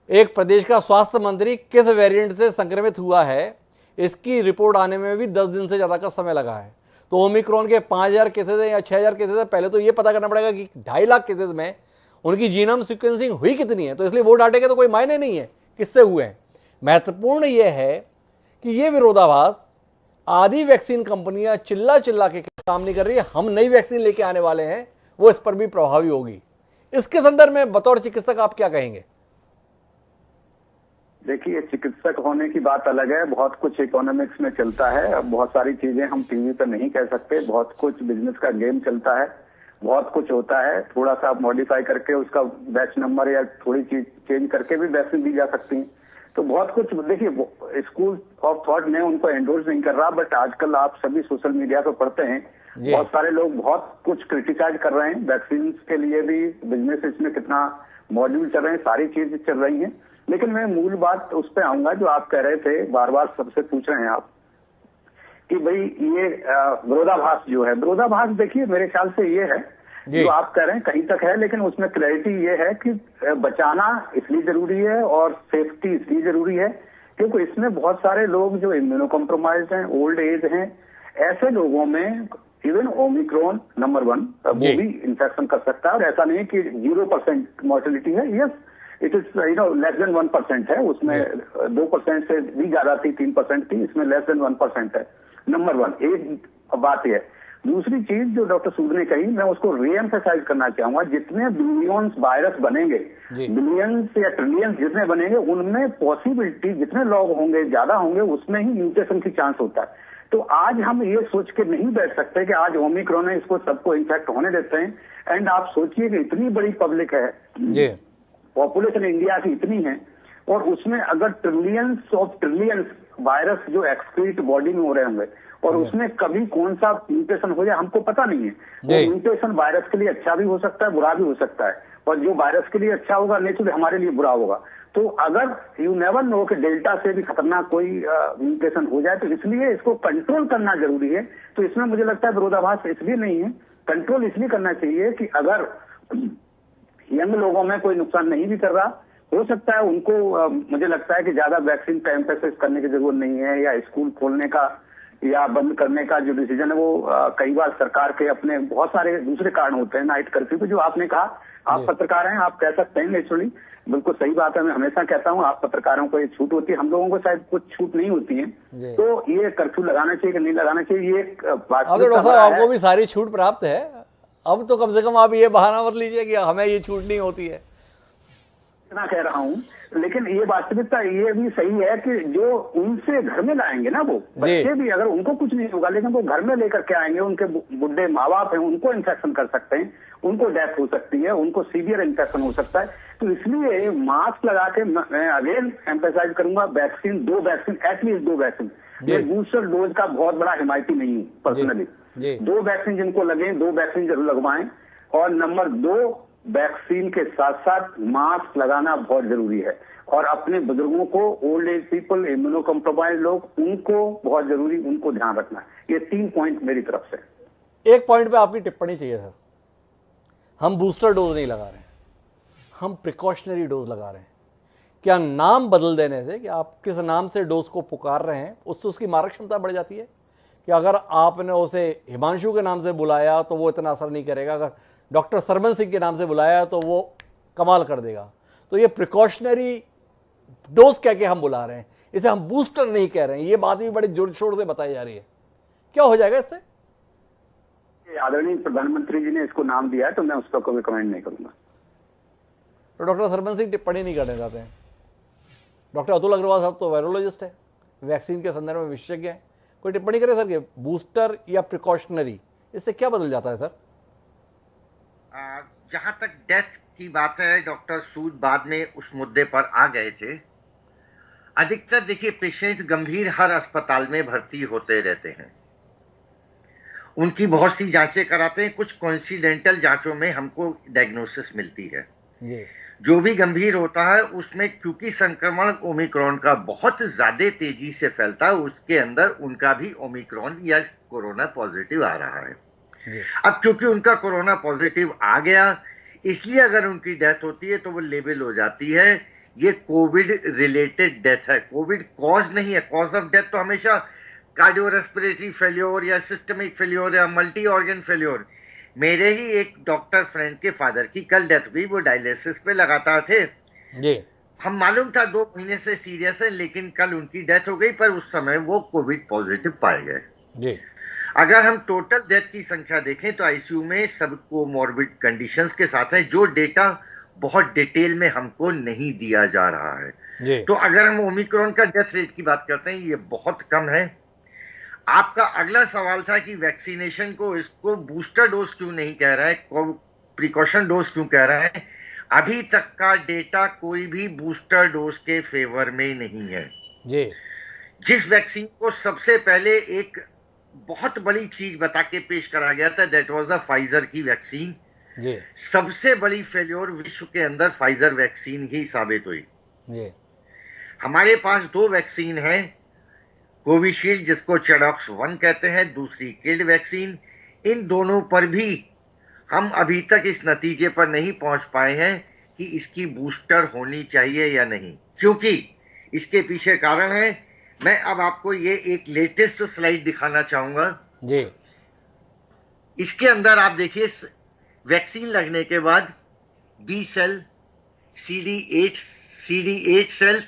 एक प्रदेश का स्वास्थ्य मंत्री किस वेरिएंट से संक्रमित हुआ है, इसकी रिपोर्ट आने में भी 10 दिन से ज़्यादा का समय लगा है। तो ओमिक्रॉन के 5000 केसेज है या 6000 केसेज है, पहले तो ये पता करना पड़ेगा कि 2.5 लाख केसेज में उनकी जीनोम सीक्वेंसिंग हुई कितनी है। तो इसलिए वो डाटे के तो कोई मायने नहीं है किससे हुए हैं। महत्वपूर्ण ये है कि ये विरोधाभास आधी वैक्सीन कंपनियां चिल्ला चिल्ला के काम नहीं कर रही है, हम नई वैक्सीन लेके आने वाले हैं, वो इस पर भी प्रभावी होगी। इसके संदर्भ में बतौर चिकित्सक आप क्या कहेंगे? देखिए, चिकित्सक होने की बात अलग है, बहुत कुछ इकोनॉमिक्स में चलता है, बहुत सारी चीजें हम टीवी पर नहीं कह सकते, बहुत कुछ बिजनेस का गेम चलता है, बहुत कुछ होता है। थोड़ा सा मॉडिफाई करके उसका बैच नंबर या थोड़ी चीज चेंज करके भी वैक्सीन दी जा सकती है। तो बहुत कुछ, देखिए स्कूल ऑफ थॉट में उनको एंडोर्स नहीं कर रहा, बट आजकल आप सभी सोशल मीडिया पर पढ़ते हैं, बहुत सारे लोग बहुत कुछ क्रिटिसाइज कर रहे हैं। वैक्सीन के लिए भी बिजनेस इसमें कितना मॉड्यूल चल रहे हैं, सारी चीजें चल रही हैं। लेकिन मैं मूल बात उस पर आऊंगा जो आप कह रहे थे, बार बार सबसे पूछ रहे हैं आप कि भाई ये विरोधाभास जो है, विरोधाभास देखिए मेरे ख्याल से ये है जो आप कह रहे हैं कहीं तक है, लेकिन उसमें क्लैरिटी ये है कि बचाना इसलिए जरूरी है और सेफ्टी इसलिए जरूरी है क्योंकि इसमें बहुत सारे लोग जो इम्यूनो कॉम्प्रोमाइज हैं, ओल्ड एज हैं, ऐसे लोगों में इवन ओमिक्रॉन नंबर 1 वो भी इन्फेक्शन कर सकता है। और ऐसा नहीं कि 0% मॉर्टेलिटी है, yes it is less than 1% है, उसमें 2% से भी ज्यादा थी, 3% थी, इसमें लेस देन 1% है। नंबर 1 एक बात यह। दूसरी चीज जो डॉक्टर सूद ने कही, मैं उसको रीएम्फेसाइज करना चाहूंगा, जितने बिलियंस वायरस बनेंगे, बिलियंस या ट्रिलियंस जितने बनेंगे, उनमें पॉसिबिलिटी जितने लोग होंगे ज्यादा होंगे, उसमें ही म्यूटेशन की चांस होता है। तो आज हम ये सोच के नहीं बैठ सकते कि आज ओमिक्रॉन है, इसको सबको इन्फेक्ट होने देते हैं। एंड आप सोचिए कि इतनी बड़ी पब्लिक है, पॉपुलेशन इंडिया की इतनी है, और उसमें अगर ट्रिलियंस ऑफ ट्रिलियंस वायरस जो एक्सक्रीट बॉडी में हो रहे होंगे और उसमें कभी कौन सा म्यूटेशन हो जाए हमको पता नहीं है। वो म्यूटेशन वायरस के लिए अच्छा भी हो सकता है, बुरा भी हो सकता है, और जो वायरस के लिए अच्छा होगा नेचुरली हमारे लिए बुरा होगा। तो अगर यू नेवर नो कि डेल्टा से भी खतरनाक कोई म्यूटेशन हो जाए, तो इसलिए इसको कंट्रोल करना जरूरी है। तो इसमें मुझे लगता है विरोधाभास इसलिए नहीं है, कंट्रोल इसलिए करना चाहिए कि अगर यंग लोगों में कोई नुकसान नहीं भी कर रहा, हो सकता है उनको मुझे लगता है कि ज्यादा वैक्सीन पे एम्फेसिस करने की जरूरत नहीं है, या स्कूल खोलने का या बंद करने का जो डिसीजन है वो कई बार सरकार के अपने बहुत सारे दूसरे कारण होते हैं। नाइट कर्फ्यू पे जो आपने कहा, आप पत्रकार हैं, आप कह सकते हैं, नेचुरली बिल्कुल सही बात है। मैं हमेशा कहता हूँ आप पत्रकारों को ये छूट होती है, हम लोगों को शायद कुछ छूट नहीं होती है। तो ये कर्फ्यू लगाना चाहिए कि नहीं लगाना चाहिए, ये बात आपको भी सारी छूट प्राप्त है। अब तो कम से कम आप ये बहाना मत लीजिए कि हमें ये छूट नहीं होती है। इतना कह रहा हूँ, लेकिन ये वास्तविकता ये भी सही है कि जो उनसे घर में लाएंगे ना, वो बच्चे भी अगर उनको कुछ नहीं होगा, लेकिन वो घर में लेकर के आएंगे, उनके बुढ़े माँ बाप हैं, उनको इन्फेक्शन कर सकते हैं, उनको डेथ हो सकती है, उनको सीवियर इन्फेक्शन हो सकता है। तो इसलिए मास्क लगा के मैं अगेन एम्फेसाइज करूंगा, वैक्सीन 2 वैक्सीन, एटलीस्ट 2 वैक्सीन। मैं बूस्टर डोज का बहुत बड़ा हिमायती नहीं हूँ पर्सनली। 2 वैक्सीन जिनको लगे 2 वैक्सीन जरूर लगवाएं। और नंबर 2, वैक्सीन के साथ साथ मास्क लगाना बहुत जरूरी है, और अपने बुजुर्गों को, old age people, immuno compromise लोग, उनको बहुत जरूरी, उनको ध्यान रखना है। ये 3 पॉइंट मेरी तरफ से। एक पॉइंट पे आपकी टिप्पणी चाहिए सर। हम बूस्टर डोज नहीं लगा रहे हैं, हम प्रिकॉशनरी डोज लगा रहे हैं। क्या नाम बदल देने से, कि आप किस नाम से डोज को पुकार रहे हैं, उससे उसकी मारक क्षमता बढ़ जाती है? कि अगर आपने उसे हिमांशु के नाम से बुलाया तो वो इतना असर नहीं करेगा, अगर डॉक्टर सरमन सिंह के नाम से बुलाया तो वो कमाल कर देगा। तो ये प्रिकॉशनरी डोज कह के हम बुला रहे हैं, इसे हम बूस्टर नहीं कह रहे हैं। ये बात भी बड़े जोर शोर से बताई जा रही है। क्या हो जाएगा इससे? आदरणीय प्रधानमंत्री जी ने इसको नाम दिया है, तो मैं उस पर कोई कमेंट नहीं करूंगा। तो डॉक्टर सरमन सिंह टिप्पणी नहीं करना चाहते हैं। डॉक्टर अतुल अग्रवाल साहब तो वायरोलॉजिस्ट है, वैक्सीन के संदर्भ में विशेषज्ञ है, कोई टिप्पणी करे सर कि बूस्टर या प्रिकॉशनरी, इससे क्या बदल जाता है सर? जहां तक डेथ की बात है, डॉक्टर सूद बाद में उस मुद्दे पर आ गए थे। अधिकतर देखिए पेशेंट गंभीर हर अस्पताल में भर्ती होते रहते हैं, उनकी बहुत सी जांचें कराते हैं, कुछ कोइंसिडेंटल जांचों में हमको डायग्नोसिस मिलती है। जो भी गंभीर होता है उसमें क्योंकि संक्रमण ओमिक्रॉन का बहुत ज्यादा तेजी से फैलता है, उसके अंदर उनका भी ओमिक्रॉन या कोरोना पॉजिटिव आ रहा है। अब क्योंकि उनका कोरोना पॉजिटिव आ गया, इसलिए अगर उनकी डेथ होती है तो वो लेबल हो जाती है ये कोविड रिलेटेड डेथ है, कोविड कॉज नहीं है। कॉज ऑफ डेथ तो हमेशा कार्डियोरेस्पिरेटरी फेल्योर या सिस्टमिक फेल्योर या मल्टी ऑर्गन फेल्योर। मेरे ही एक डॉक्टर फ्रेंड के फादर की कल डेथ हुई, वो डायलिसिस पे लगातार थे जी। हम मालूम था 2 महीने से सीरियस है, लेकिन कल उनकी डेथ हो गई, पर उस समय वो कोविड पॉजिटिव पाए गए जी। अगर हम टोटल डेथ की संख्या देखें तो आईसीयू में सब कोमॉर्बिड कंडीशंस के साथ है, जो डेटा बहुत डिटेल में हमको नहीं दिया जा रहा है जी। तो अगर हम ओमिक्रॉन का डेथ रेट की बात करते हैं, ये बहुत कम है। आपका अगला सवाल था कि वैक्सीनेशन को इसको बूस्टर डोज क्यों नहीं कह रहा है, प्रिकॉशन डोज क्यों कह रहा है। अभी तक का डेटा कोई भी बूस्टर डोज के फेवर में नहीं है जी। जिस वैक्सीन को सबसे पहले एक बहुत बड़ी चीज बता के पेश करा गया था, दैट वाज अ फाइजर की वैक्सीन। जी। सबसे बड़ी फेल्योर विश्व के अंदर फाइजर वैक्सीन ही साबित हुई। जी। हमारे पास 2 वैक्सीन हैं, कोविशील्ड जिसको चेडॉक्स 1 कहते हैं, दूसरी किल्ड वैक्सीन। इन दोनों पर भी हम अभी तक इस नतीजे पर नहीं पहुंच पाए हैं कि इसकी बूस्टर होनी चाहिए या नहीं, क्योंकि इसके पीछे कारण है। मैं अब आपको ये एक लेटेस्ट स्लाइड दिखाना चाहूंगा जी। इसके अंदर आप देखिए वैक्सीन लगने के बाद B cell, CD8 cells,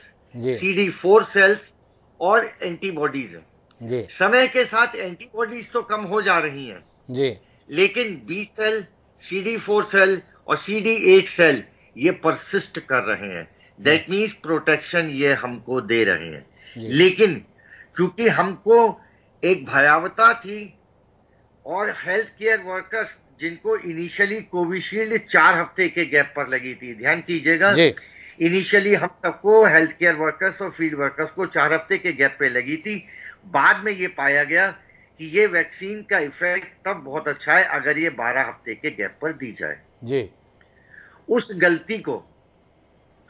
CD4 cells और एंटीबॉडीज है जी। समय के साथ एंटीबॉडीज तो कम हो जा रही हैं जी। लेकिन बी सेल, CD4 सेल और CD8 सेल ये परसिस्ट कर रहे हैं। दैट मीन्स प्रोटेक्शन ये हमको दे रहे हैं। लेकिन क्योंकि हमको एक भयावता थी और हेल्थ केयर वर्कर्स जिनको इनिशियली कोविशील्ड 4 हफ्ते के गैप पर लगी थी, ध्यान कीजिएगा, इनिशियली हम सबको हेल्थ केयर वर्कर्स और फील्ड वर्कर्स को 4 हफ्ते के गैप पे लगी थी। बाद में ये पाया गया कि ये वैक्सीन का इफेक्ट तब बहुत अच्छा है अगर ये 12 हफ्ते के गैप पर दी जाए जी। उस गलती को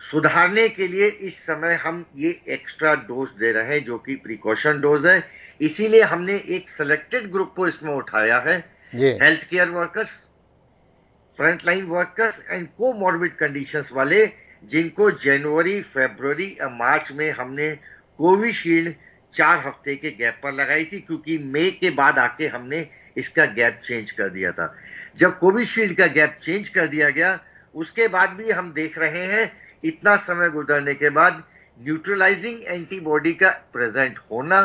सुधारने के लिए इस समय हम ये एक्स्ट्रा डोज दे रहे हैं जो कि प्रिकॉशन डोज है। इसीलिए हमने एक सिलेक्टेड ग्रुप को इसमें उठाया है, health care workers, frontline workers and comorbid conditions वाले, जिनको जनवरी, फरवरी और मार्च में हमने कोविशील्ड 4 हफ्ते के गैप पर लगाई थी, क्योंकि मई के बाद आके हमने इसका गैप चेंज कर दिया था। जब कोविशील्ड का गैप चेंज कर दिया गया उसके बाद भी हम देख रहे हैं इतना समय गुजरने के बाद न्यूट्रलाइजिंग एंटीबॉडी का प्रेजेंट होना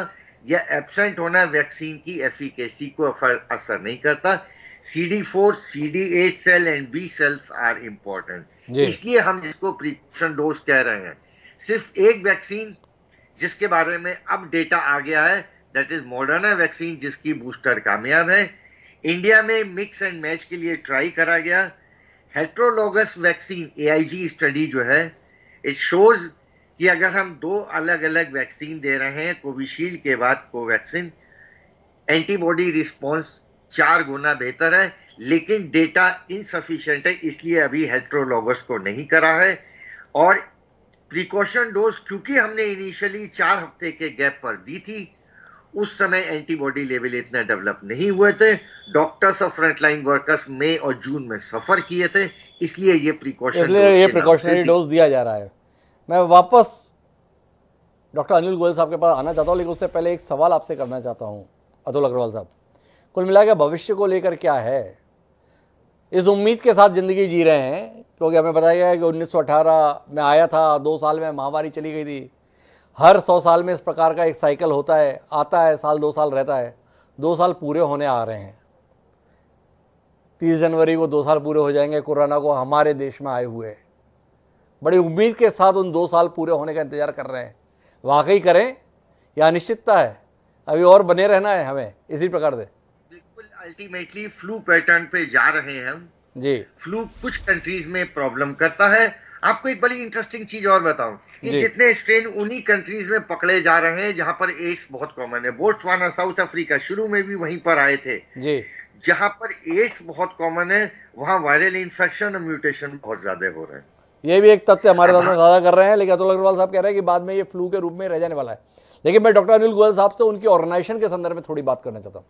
या एब्सेंट होना वैक्सीन की एफिकेसी को असर नहीं करता। CD4, CD8 cell and B cells are important, इसलिए हम इसको प्रिकॉशन डोज कह रहे हैं। सिर्फ एक वैक्सीन जिसके बारे में अब डेटा आ गया है, दैट इज मॉडर्ना वैक्सीन, जिसकी बूस्टर कामयाब है। इंडिया में मिक्स एंड मैच के लिए ट्राई करा गया। हेट्रोलोगस वैक्सीन AIG स्टडी जो है, इट शोज कि अगर हम 2 अलग अलग वैक्सीन दे रहे हैं, कोविशील्ड के बाद कोवैक्सीन, एंटीबॉडी रिस्पॉन्स 4 गुना बेहतर है, लेकिन डेटा इनसफिशिएंट है, इसलिए अभी हेट्रोलोगस को नहीं करा है। और प्रिकॉशन डोज क्योंकि हमने इनिशियली 4 हफ्ते के गैप पर दी थी, उस समय एंटीबॉडी लेवल इतने डेवलप नहीं हुए थे। डॉक्टर्स और फ्रंटलाइन वर्कर्स मई और जून में सफर किए थे, इसलिए ये प्रिकॉशनरी डोज दिया जा रहा है। मैं वापस डॉक्टर अनिल गोयल साहब के पास आना चाहता हूँ, लेकिन उससे पहले एक सवाल आपसे करना चाहता हूँ। अतुल अग्रवाल साहब, कुल मिला के भविष्य को लेकर क्या है? इस उम्मीद के साथ ज़िंदगी जी रहे हैं, क्योंकि हमें बताया गया है कि 1918 में आया था, 2 साल में महामारी चली गई थी। हर 100 साल में इस प्रकार का एक साइकिल होता है, आता है, साल 2 साल रहता है। 2 साल पूरे होने आ रहे हैं। 30 जनवरी को 2 साल पूरे हो जाएंगे कोरोना को हमारे देश में आए हुए। बड़ी उम्मीद के साथ उन 2 साल पूरे होने का इंतजार कर रहे हैं। वाकई करें या अनिश्चितता है? अभी और बने रहना है हमें इसी प्रकार से? बिल्कुल, अल्टीमेटली फ्लू पैटर्न पे जा रहे हैं हम जी। फ्लू कुछ कंट्रीज में प्रॉब्लम करता है। आपको एक बड़ी इंटरेस्टिंग चीज और बताऊं कि जितने स्ट्रेन उन्हीं कंट्रीज में पकड़े जा रहे हैं जहां पर एड्स बहुत कॉमन है। बोट्सवाना, साउथ अफ्रीका शुरू में भी वहीं पर आए थे जी। जहां पर एड्स बहुत कॉमन है, वहां वायरल इन्फेक्शन और म्यूटेशन बहुत ज्यादा हो रहे हैं। ये भी एक तथ्य हमारे सामने साझा कर रहे हैं, लेकिन अतुल अग्रवाल साहब कह रहे हैं कि बाद में ये फ्लू के रूप में रह जाने वाला है। लेकिन मैं डॉक्टर अनिल गोयल साहब से उनकी ऑर्गेनाइजेशन के संदर्भ में थोड़ी बात करना चाहता हूँ।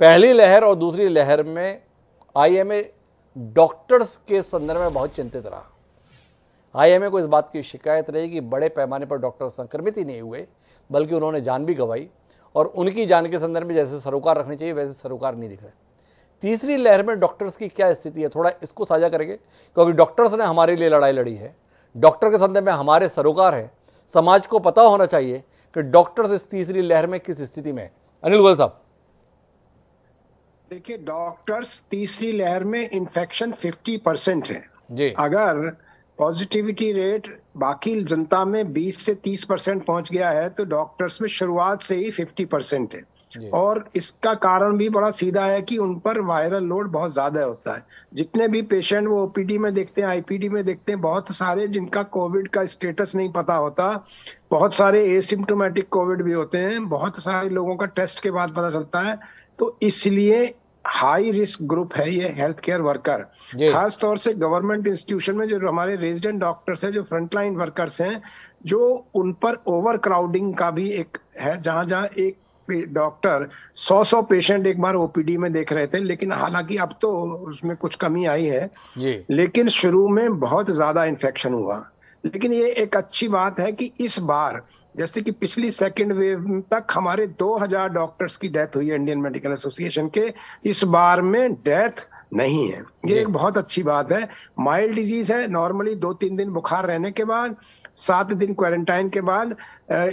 पहली लहर और दूसरी लहर में IMA डॉक्टर्स के संदर्भ में बहुत चिंतित रहा। आईएमए को इस बात की शिकायत रही कि बड़े पैमाने पर डॉक्टर संक्रमित ही नहीं हुए, बल्कि उन्होंने जान भी गंवाई, और उनकी जान के संदर्भ में जैसे सरोकार रखनी चाहिए वैसे सरोकार नहीं दिख रहे। तीसरी लहर में डॉक्टर्स की क्या स्थिति है, थोड़ा इसको साझा करेंगे, क्योंकि डॉक्टर्स ने हमारे लिए लड़ाई लड़ी है, डॉक्टर के संदर्भ में हमारे सरोकार है। समाज को पता होना चाहिए कि डॉक्टर्स इस तीसरी लहर में किस स्थिति में है। अनिल गोयल साहब। देखिए, डॉक्टर्स तीसरी लहर में इन्फेक्शन 50% है जी। अगर पॉजिटिविटी रेट बाकी जनता में 20 से 30% पहुंच गया है तो डॉक्टर्स में शुरुआत से ही 50% है। और इसका कारण भी बड़ा सीधा है कि उन पर वायरल लोड बहुत ज्यादा होता है। जितने भी पेशेंट वो ओपीडी में देखते हैं, आईपीडी में देखते हैं, बहुत सारे जिनका कोविड का स्टेटस नहीं पता होता, बहुत सारे एसिम्प्टोमेटिक कोविड भी होते हैं, बहुत सारे लोगों का टेस्ट के बाद पता चलता है। तो इसलिए हाई रिस्क ग्रुप है ये हेल्थ केयर वर्कर, खास तौर से गवर्नमेंट इंस्टीट्यूशन में जो हमारे रेजिडेंट डॉक्टर्स हैं, जो फ्रंटलाइन वर्कर्स हैं, जो उन पर ओवर क्राउडिंग का भी एक है, जहां जहां एक डॉक्टर 100 पेशेंट एक बार ओपीडी में देख रहे थे, लेकिन हालांकि अब तो उसमें कुछ कमी आई है, लेकिन शुरू में बहुत ज्यादा इन्फेक्शन हुआ। लेकिन ये एक अच्छी बात है कि इस बार जैसे कि पिछली सेकेंड वेव तक हमारे 2000 डॉक्टर्स की डेथ हुई है इंडियन मेडिकल एसोसिएशन के, इस बार में डेथ नहीं है। ये एक बहुत अच्छी बात है। माइल्ड डिजीज है, नॉर्मली 2-3 दिन बुखार रहने के बाद 7 दिन क्वारंटाइन के बाद,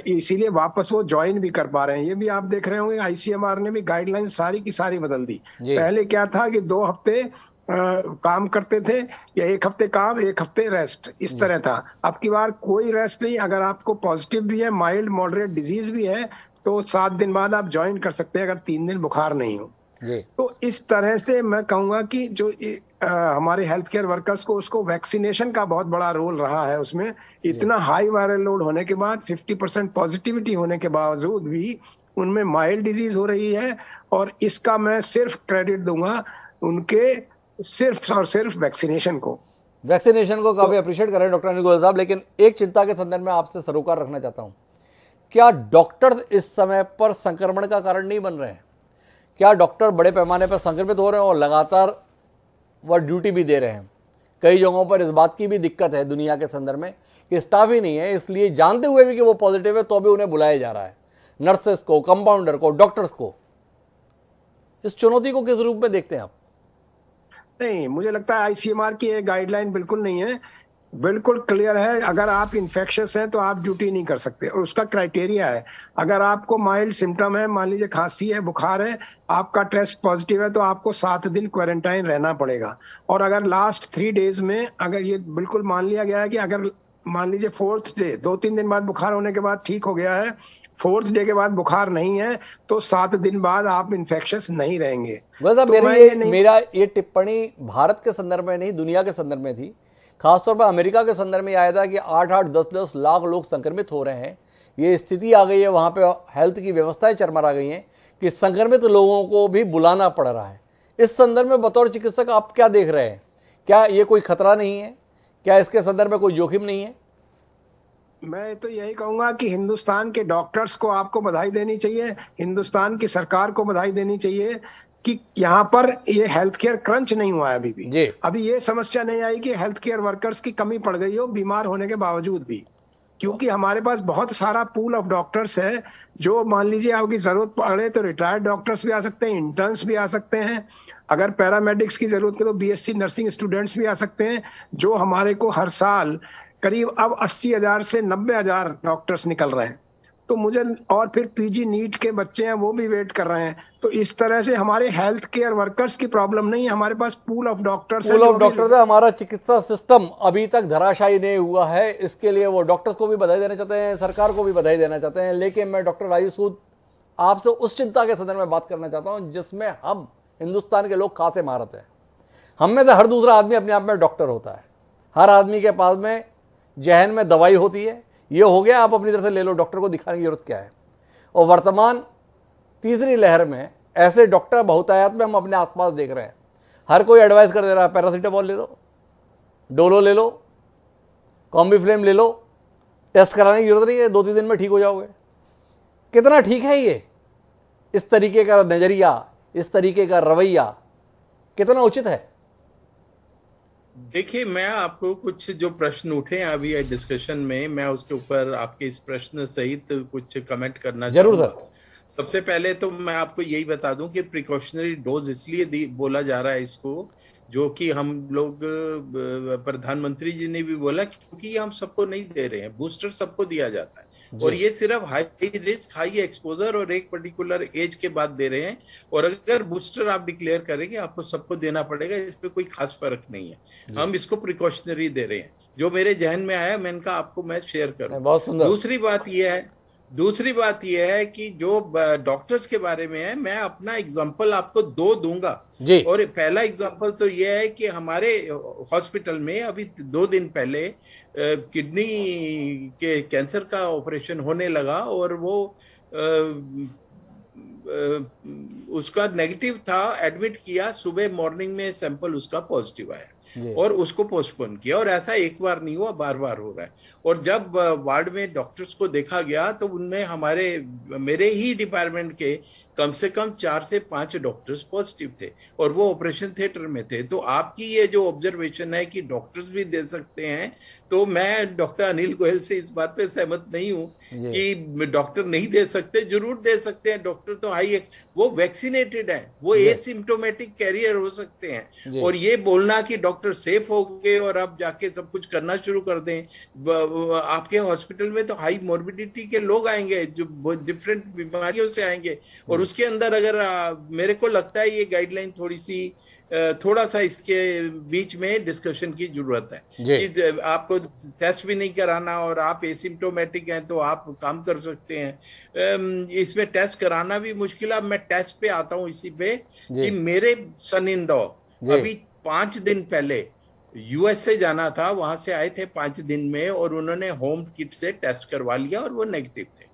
इसीलिए वापस वो ज्वाइन भी कर पा रहे हैं। ये भी आप देख रहे होंगे आईसीएमआर ने भी गाइडलाइन सारी की सारी बदल दी। पहले क्या था कि 2 हफ्ते काम करते थे या 1 हफ्ते काम 1 हफ्ते रेस्ट, इस तरह था। अब की बार कोई रेस्ट नहीं, अगर आपको पॉजिटिव भी है, माइल्ड मॉडरेट डिजीज भी है, तो 7 दिन बाद आप ज्वाइन कर सकते हैं अगर 3 दिन बुखार नहीं हो। तो इस तरह से मैं कहूंगा कि जो हमारे हेल्थ केयर वर्कर्स को, उसको वैक्सीनेशन का बहुत बड़ा रोल रहा है उसमें। इतना हाई वायरल लोड होने के बाद 50% पॉजिटिविटी होने के बावजूद भी उनमें माइल्ड डिजीज हो रही है, और इसका मैं सिर्फ क्रेडिट दूंगा उनके सिर्फ और सिर्फ वैक्सीनेशन को काफी अप्रिशिएट कर रहे हैं डॉक्टर अनिल गोयल साहब। लेकिन एक चिंता के संदर्भ में आपसे सरोकार रखना चाहता हूं, क्या डॉक्टर्स इस समय पर संक्रमण का कारण नहीं बन रहे हैं? क्या डॉक्टर बड़े पैमाने पर संक्रमित हो रहे हैं और लगातार वह ड्यूटी भी दे रहे हैं? कई जगहों पर इस बात की भी दिक्कत है दुनिया के संदर्भ में कि स्टाफ ही नहीं है, इसलिए जानते हुए भी कि वो पॉजिटिव है तो भी उन्हें बुलाया जा रहा है, नर्सेस को, कंपाउंडर को, डॉक्टर्स को। इस चुनौती को किस रूप में देखते हैं आप? नहीं, मुझे लगता है आईसीएमआर की एक गाइडलाइन बिल्कुल नहीं है, बिल्कुल क्लियर है। अगर आप इन्फेक्शस हैं तो आप ड्यूटी नहीं कर सकते, और उसका क्राइटेरिया है, अगर आपको माइल्ड सिम्टम है, मान लीजिए खांसी है, बुखार है, आपका टेस्ट पॉजिटिव है, तो आपको 7 दिन क्वारंटाइन रहना पड़ेगा। और अगर लास्ट 3 डेज में अगर ये बिल्कुल मान लिया गया है कि अगर मान लीजिए 4th डे, 2-3 दिन बाद बुखार होने के बाद ठीक हो गया है, 4th डे के बाद बुखार नहीं है, तो 7 दिन बाद आप इन्फेक्शस नहीं रहेंगे। मेरा ये टिप्पणी भारत के संदर्भ में नहीं, दुनिया के संदर्भ में थी। खासतौर पर अमेरिका के संदर्भ में आया था कि 8-8, 10-10 लाख लोग संक्रमित हो रहे हैं। ये स्थिति आ गई है, वहाँ पे हेल्थ की व्यवस्थाएं चरमरा गई हैं कि संक्रमित लोगों को भी बुलाना पड़ रहा है। इस संदर्भ में बतौर चिकित्सक आप क्या देख रहे हैं? क्या ये कोई खतरा नहीं है? क्या इसके संदर्भ में कोई जोखिम नहीं है? मैं तो यही कहूंगा कि हिंदुस्तान के डॉक्टर्स को आपको बधाई देनी चाहिए, हिंदुस्तान की सरकार को बधाई देनी चाहिए कि यहाँ पर ये हेल्थ केयर क्रंच नहीं हुआ है अभी भी। अभी ये समस्या नहीं आई कि हेल्थ केयर वर्कर्स की कमी पड़ गई हो बीमार होने के बावजूद भी, क्योंकि हमारे पास बहुत सारा पूल ऑफ डॉक्टर्स है, जो मान लीजिए आपकी जरूरत पड़े तो रिटायर्ड डॉक्टर्स भी आ सकते हैं, इंटर्न्स भी आ सकते हैं, अगर पैरामेडिक्स की जरूरत है तो बीएससी नर्सिंग स्टूडेंट्स भी आ सकते हैं, जो हमारे को हर साल करीब अब 80,000 से 90,000 डॉक्टर्स निकल रहे हैं। तो मुझे, और फिर पीजी नीट के बच्चे हैं वो भी वेट कर रहे हैं। तो इस तरह से हमारे हेल्थ केयर वर्कर्स की प्रॉब्लम नहीं है, हमारे पास पूल ऑफ डॉक्टर्स है। हमारा चिकित्सा सिस्टम अभी तक धराशायी नहीं हुआ है, इसके लिए वो डॉक्टर्स को भी बधाई देना चाहते हैं, सरकार को भी बधाई देना चाहते हैं। लेकिन मैं डॉक्टर राजू सूद आपसे उस चिंता के संदर्भ में बात करना चाहता हूँ जिसमें हम हिंदुस्तान के लोग खासे महारत हैं। हम में से हर दूसरा आदमी अपने आप में डॉक्टर होता है, हर आदमी के पास में जहन में दवाई होती है, ये हो गया, आप अपनी तरफ से ले लो, डॉक्टर को दिखाने की जरूरत क्या है। और वर्तमान तीसरी लहर में ऐसे डॉक्टर बहुतायत में हम अपने आसपास देख रहे हैं। हर कोई एडवाइस कर दे रहा है, पैरासीटामोल ले लो, डोलो ले लो, कॉम्बीफ्लेम ले लो, टेस्ट कराने की जरूरत नहीं है, 2-3 दिन में ठीक हो जाओगे। कितना ठीक है ये? इस तरीके का नजरिया, इस तरीके का रवैया कितना उचित है? देखिए, मैं आपको कुछ जो प्रश्न उठे हैं अभी डिस्कशन में, मैं उसके ऊपर आपके इस प्रश्न सहित कुछ कमेंट करना जरूर चाहूंगा। सर। सबसे पहले तो मैं आपको यही बता दूं कि प्रिकॉशनरी डोज इसलिए बोला जा रहा है इसको, जो कि हम लोग प्रधानमंत्री जी ने भी बोला, क्योंकि हम सबको नहीं दे रहे हैं, बूस्टर सबको दिया जाता है और ये सिर्फ हाई रिस्क हाई एक्सपोजर और एक पर्टिकुलर एज के बाद दे रहे हैं। और अगर बूस्टर आप डिक्लेयर करेंगे आपको सबको देना पड़ेगा, इसमें कोई खास फर्क नहीं है। हम इसको प्रिकॉशनरी दे रहे हैं। जो मेरे जहन में आया मैंने कहा आपको मैं शेयर करूं। बहुत सुंदर। दूसरी बात यह है कि जो डॉक्टर्स के बारे में है, मैं अपना एग्जांपल आपको दो दूंगा जी। और पहला एग्जांपल तो यह है कि हमारे हॉस्पिटल में अभी 2 दिन पहले किडनी के कैंसर का ऑपरेशन होने लगा और वो उसका नेगेटिव था, एडमिट किया, सुबह मॉर्निंग में सैंपल उसका पॉजिटिव आया और उसको पोस्टपोन किया। और ऐसा एक बार नहीं हुआ, बार बार हो रहा है। और जब वार्ड में डॉक्टर्स को देखा गया तो उनमें मेरे ही डिपार्टमेंट के कम से कम 4 से 5 डॉक्टर्स पॉजिटिव थे और वो ऑपरेशन थिएटर में थे। तो आपकी ये जो ऑब्जर्वेशन है कि डॉक्टर्स भी दे सकते हैं, तो मैं डॉक्टर अनिल गोयल से इस बात पे सहमत नहीं हूं कि डॉक्टर नहीं दे सकते। जरूर दे सकते हैं। डॉक्टर तो वो वैक्सीनेटेड है, वो एसिम्प्टोमेटिक कैरियर हो सकते हैं। और ये बोलना कि डॉक्टर सेफ हो गए और अब जाके सब कुछ करना शुरू कर दें, आपके हॉस्पिटल में तो हाई मॉर्बिडिटी के लोग आएंगे जो डिफरेंट बीमारियों से आएंगे और उसके अंदर अगर मेरे को लगता है ये गाइडलाइन थोड़ा सा इसके बीच में डिस्कशन की जरूरत है कि आपको टेस्ट भी नहीं कराना और आप एसिम्प्टोमेटिक हैं तो आप काम कर सकते हैं। इसमें टेस्ट कराना भी मुश्किल है। मैं टेस्ट पे आता हूं इसी पे कि मेरे सन इन लॉ अभी 5 दिन पहले यूएस से जाना था, वहां से आए थे 5 दिन में और उन्होंने होम किट से टेस्ट करवा लिया और वो नेगेटिव थे।